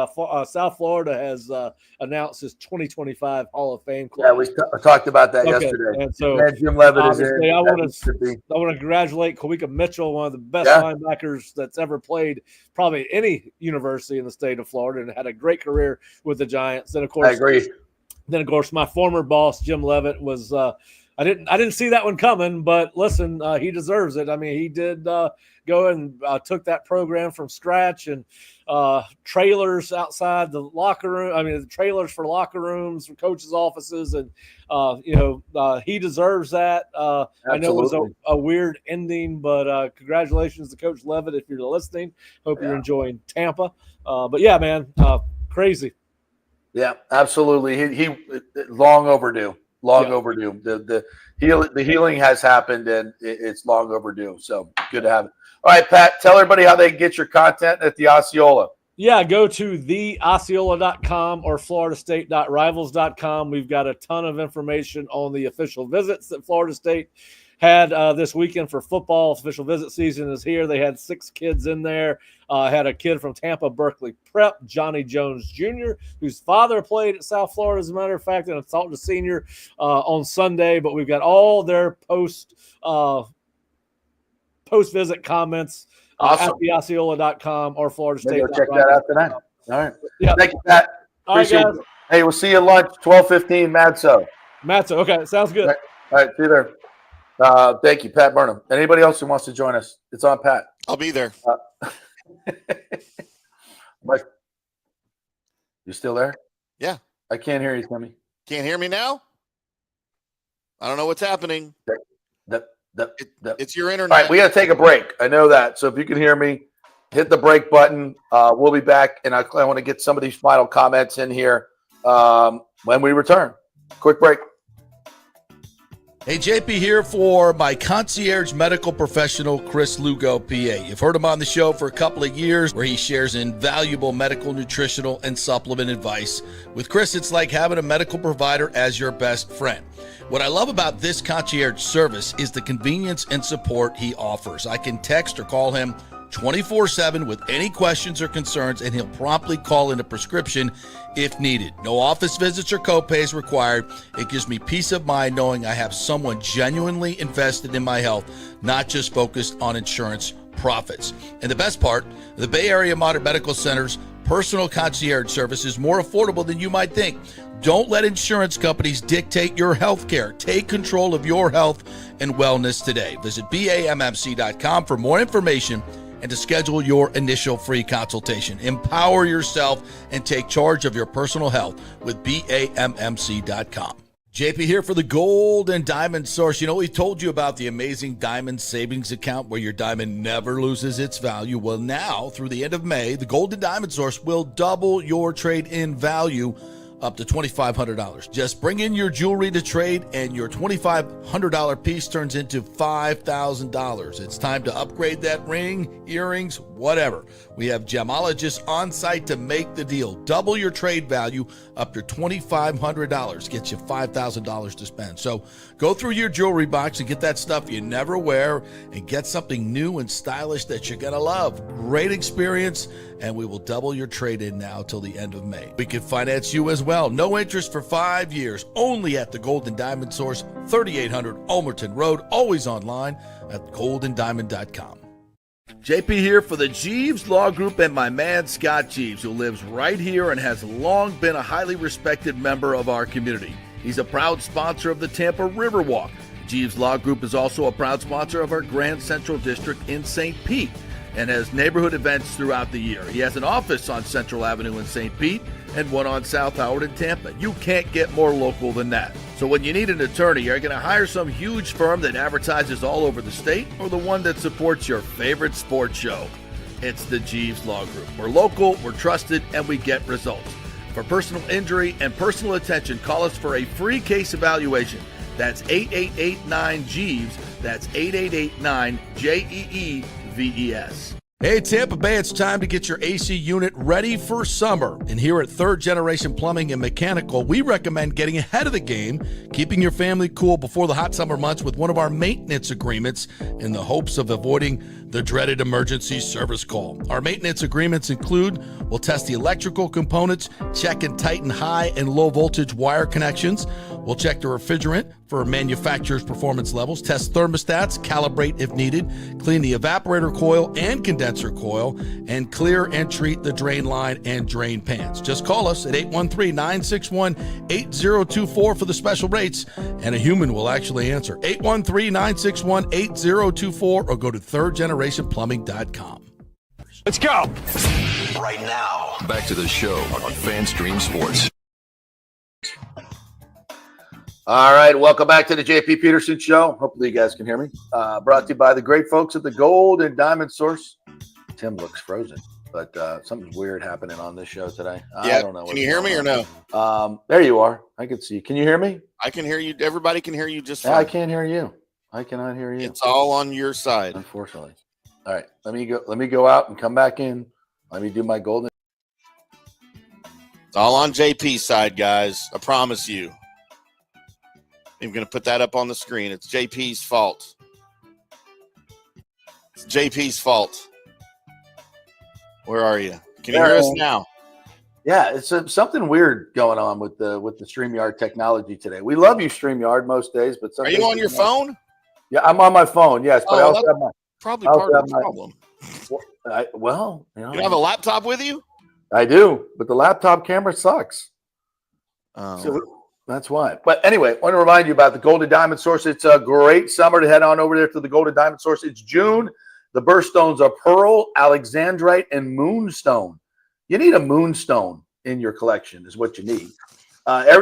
South Florida has announced his 2025 Hall of Fame club. Yeah, we talked about that yesterday. And so Jim Levitt is in. I want to congratulate Kawika Mitchell, one of the best linebackers that's ever played probably any university in the state of Florida, and had a great career with the Giants. And of course, I agree. Then of course, my former boss Jim Levitt was. I didn't see that one coming, but listen, he deserves it. I mean, he did go and took that program from scratch, and trailers outside the locker room. I mean, the trailers for locker rooms, for coaches' offices, and he deserves that. I know it was a weird ending, but congratulations to Coach Levitt if you're listening. Hope you're enjoying Tampa. But yeah, man, crazy. Yeah, absolutely. He long overdue. Long overdue. The healing has happened, and it's long overdue. So good to have it. All right, Pat, tell everybody how they can get your content at the Osceola. Yeah, go to theosceola.com or floridastate.rivals.com. We've got a ton of information on the official visits that Florida State had this weekend for football. Official visit season is here. They had 6 kids in there. Had a kid from Tampa Berkeley Prep, Johnny Jones Jr., whose father played at South Florida, as a matter of fact, and I talked to senior on Sunday. But we've got all their post-visit comments at theosceola.com or Florida State. Check that out tonight. All right. Yeah. Thank you, Pat. Appreciate it. Hey, we'll see you at lunch, 12:15, Matzo. Okay, sounds good. All right, see you there. Thank you, Pat Burnham. Anybody else who wants to join us? It's on Pat. I'll be there. Mike, you still there? Yeah. I can't hear you, Timmy. Can't hear me now? I don't know what's happening. It's your internet. All right, we got to take a break. I know that. So if you can hear me, hit the break button. We'll be back, and I want to get some of these final comments in here when we return. Quick break. Hey, JP here for my concierge medical professional, Chris Lugo, PA. You've heard him on the show for a couple of years where he shares invaluable medical, nutritional, and supplement advice. With Chris, it's like having a medical provider as your best friend. What I love about this concierge service is the convenience and support he offers. I can text or call him 24/7 with any questions or concerns, and he'll promptly call in a prescription if needed. No office visits or copays required. It gives me peace of mind knowing I have someone genuinely invested in my health, not just focused on insurance profits. And the best part, the Bay Area Modern Medical Center's personal concierge service is more affordable than you might think. Don't let insurance companies dictate your health care. Take control of your health and wellness today. Visit BAMMC.com for more information and to schedule your initial free consultation. Empower yourself and take charge of your personal health with BAMMC.com. JP here for the Gold and Diamond Source. You know, we told you about the amazing Diamond Savings Account where your diamond never loses its value. Well, now, through the end of May, the Gold and Diamond Source will double your trade-in value up to $2,500. Just bring in your jewelry to trade and your $2,500 piece turns into $5,000. It's time to upgrade that ring, earrings, whatever. We have gemologists on site to make the deal. Double your trade value up to $2,500. Gets you $5,000 to spend. So go through your jewelry box and get that stuff you never wear and get something new and stylish that you're going to love. Great experience, and we will double your trade-in now till the end of May. We can finance you as well. No interest for 5 years. Only at the Gold and Diamond Source, 3800 Ulmerton Road. Always online at goldanddiamond.com. JP here for the Jeeves Law Group and my man Scott Jeeves, who lives right here and has long been a highly respected member of our community. He's a proud sponsor of the Tampa Riverwalk. Jeeves Law Group is also a proud sponsor of our Grand Central District in St. Pete and has neighborhood events throughout the year. He has an office on Central Avenue in St. Pete and one on South Howard in Tampa. You can't get more local than that. So when you need an attorney, are you going to hire some huge firm that advertises all over the state or the one that supports your favorite sports show? It's the Jeeves Law Group. We're local, we're trusted, and we get results. For personal injury and personal attention, call us for a free case evaluation. That's 8889-JEEVES. That's 8889-JEEVES. Hey, Tampa Bay, it's time to get your AC unit ready for summer. And here at Third Generation Plumbing and Mechanical, we recommend getting ahead of the game, keeping your family cool before the hot summer months with one of our maintenance agreements in the hopes of avoiding the dreaded emergency service call. Our maintenance agreements include, we'll test the electrical components, check and tighten high and low voltage wire connections, we'll We'll check the refrigerant for manufacturer's performance levels, test thermostats, calibrate if needed, clean the evaporator coil and condenser coil, and clear and treat the drain line and drain pans. Just call us at 813-961-8024 for the special rates, and a human will actually answer. 813-961-8024 or go to thirdgenerationplumbing.com. Let's go. Right now, back to the show on FanStream Sports. All right, welcome back to the JP Peterson Show. Hopefully you guys can hear me. Brought to you by the great folks at the Gold and Diamond Source. Tim looks frozen, but something's weird happening on this show today. I don't know. Can you hear me or no? There you are. I can see you. Can you hear me? I can hear you. Everybody can hear you just fine. Yeah, I can't hear you. I cannot hear you. It's all on your side. Unfortunately. All right, let me go out and come back in. Let me do my golden. It's all on JP's side, guys. I promise you. I'm going to put that up on the screen. It's JP's fault. It's JP's fault. Where are you? Can you hear us now? Yeah, it's something weird going on with the StreamYard technology today. We love you, StreamYard, most days, but are you on your phone? Yeah, I'm on my phone. Yes, but I also have my. Probably part of the problem. You don't have a laptop with you? I do, but the laptop camera sucks. Oh. So that's why. But anyway, I want to remind you about the Golden Diamond Source. It's a great summer to head on over there to the Golden Diamond Source. It's June. The birthstones are pearl, alexandrite, and moonstone. You need a moonstone in your collection is what you need.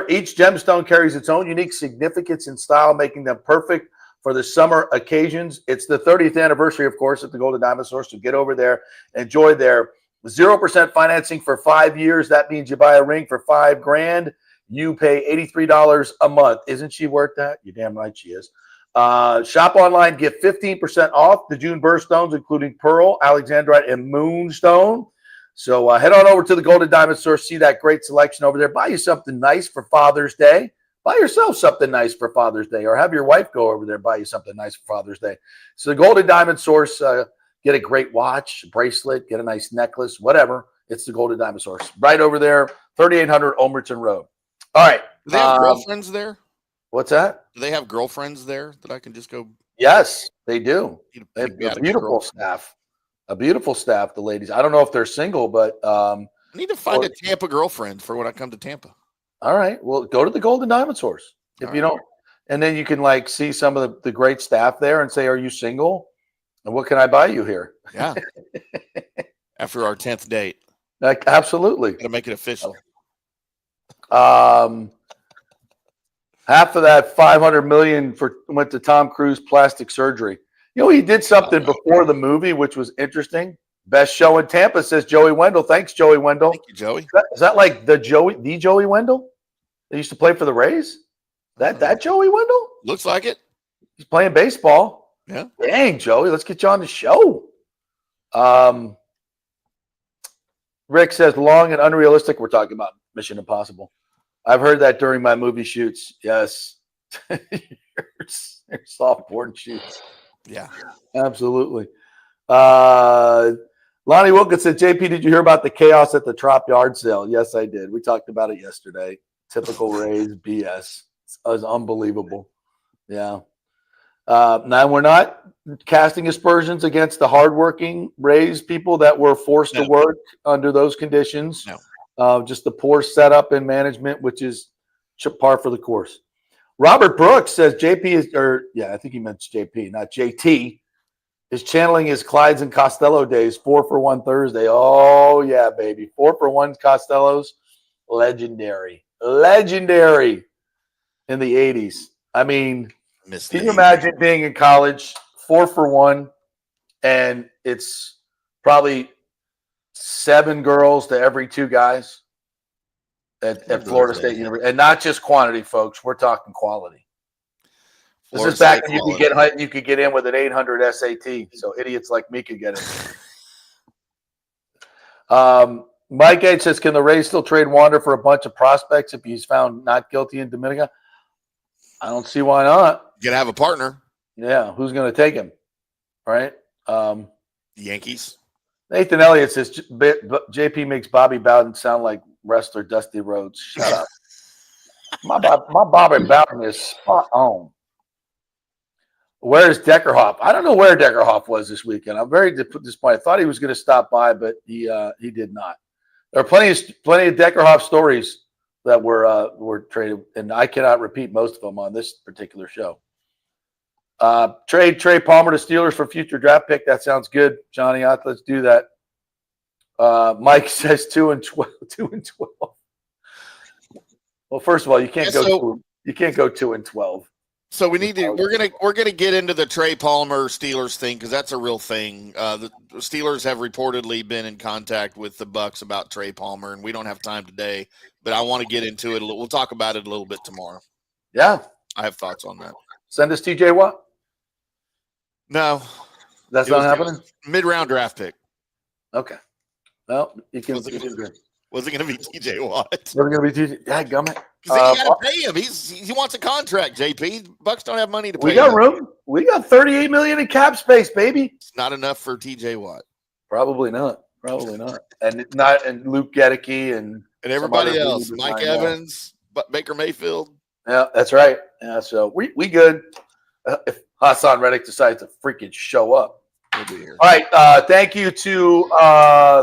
Each gemstone carries its own unique significance and style, making them perfect for the summer occasions. It's the 30th anniversary, of course, at the Golden Diamond Source. So get over there, enjoy their 0% financing for 5 years. That means you buy a ring for $5,000. You pay $83 a month. Isn't she worth that? You're damn right she is. Shop online, get 15% off the June birthstones, including pearl, alexandrite, and moonstone. So head on over to the Golden Diamond Source, see that great selection over there. Buy you something nice for Father's Day. Buy yourself something nice for Father's Day, or have your wife go over there and buy you something nice for Father's Day. So the Golden Diamond Source, get a great watch, bracelet, get a nice necklace, whatever. It's the Golden Diamond Source. Right over there, 3800 Ulmerton Road. All right. Do they have girlfriends there? What's that? Do they have girlfriends there that I can just go? Yes, they do. They have a beautiful staff. A beautiful staff, the ladies. I don't know if they're single, but I need to find a Tampa girlfriend for when I come to Tampa. All right. Well, go to the Golden Diamond Source. If you don't, and then you can like see some of the great staff there and say, are you single? And what can I buy you here? Yeah. After our 10th date. Absolutely. Got to make it official. Half of that $500 million went to Tom Cruise plastic surgery. You know, he did something before the movie, which was interesting. Best show in Tampa, says Joey Wendell. Thanks, Joey Wendell. Thank you, Joey. Is that like the Joey Wendell? They used to play for the Rays? That Joey Wendell? Looks like it. He's playing baseball. Yeah. Dang, Joey, let's get you on the show. Rick says long and unrealistic. We're talking about Mission Impossible. I've heard that during my movie shoots. Yes. Your softboard shoots. Yeah. Absolutely. Lonnie Wilkins said, JP, did you hear about the chaos at the Trop yard sale? Yes, I did. We talked about it yesterday. Typical Rays BS. It was unbelievable. Yeah. Now, we're not casting aspersions against the hardworking Rays people that were forced to work under those conditions. No. Just the poor setup and management, which is par for the course. Robert Brooks says JP is, I think he meant JP, not JT, is channeling his Clydes and Costello days. 4-for-1 Thursday. Oh, yeah, baby. 4-for-1 Costellos. Legendary in the 80s. I mean, can you imagine being in college, 4-for-1, and it's probably 7 girls to every 2 guys at Florida State University, and not just quantity, folks. We're talking quality. This is back when you could get in with an 800 SAT, so idiots like me could get in. Mike H says, can the Rays still trade Wander for a bunch of prospects if he's found not guilty in Dominica? I don't see why not. You gotta have a partner. Yeah, who's going to take him? Right? The Yankees. Nathan Elliott says, JP makes Bobby Bowden sound like wrestler Dusty Rhodes. Shut up. My Bobby Bowden is spot on. Where's Deckerhoff? I don't know where Deckerhoff was this weekend. I'm very disappointed. I thought he was going to stop by, but he did not. There are plenty of Deckerhoff stories that were traded, and I cannot repeat most of them on this particular show. Trade Trey Palmer to Steelers for future draft pick. That sounds good, Johnny. Let's do that. Mike says 2 and 12. 2 and 12. Well, first of all, you can't go 2 and 12. So we need to. We're gonna get into the Trey Palmer Steelers thing because that's a real thing. The Steelers have reportedly been in contact with the Bucs about Trey Palmer, and we don't have time today. But I want to get into it. We'll talk about it a little bit tomorrow. Yeah, I have thoughts on that. Send us TJ Watt. No, that's not happening. Mid-round draft pick. Okay. Well, you can. Was it going to be TJ Watt? Was it going to be TJ? Yeah, gummit. Because you got to pay him. He wants a contract. JP Bucs don't have money to pay. We got him. room. We got $38 million in cap space, baby. It's not enough for TJ Watt. Probably not. And Luke Gedeke and everybody else. Mike Evans, Baker Mayfield. Yeah, that's right. Yeah, so we good. If Hassan Reddick decides to freaking show up, we'll be here. All right. Thank you to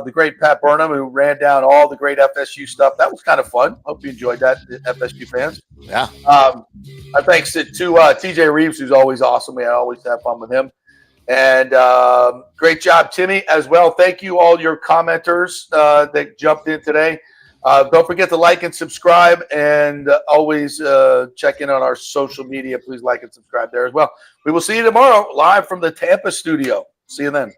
the great Pat Burnham, who ran down all the great FSU stuff. That was kind of fun. Hope you enjoyed that, FSU fans. Yeah. Thanks to TJ Reeves, who's always awesome. We always have fun with him. And great job, Timmy, as well. Thank you, all your commenters that jumped in today. Don't forget to like and subscribe, and always check in on our social media. Please like and subscribe there as well. We will see you tomorrow live from the Tampa studio. See you then.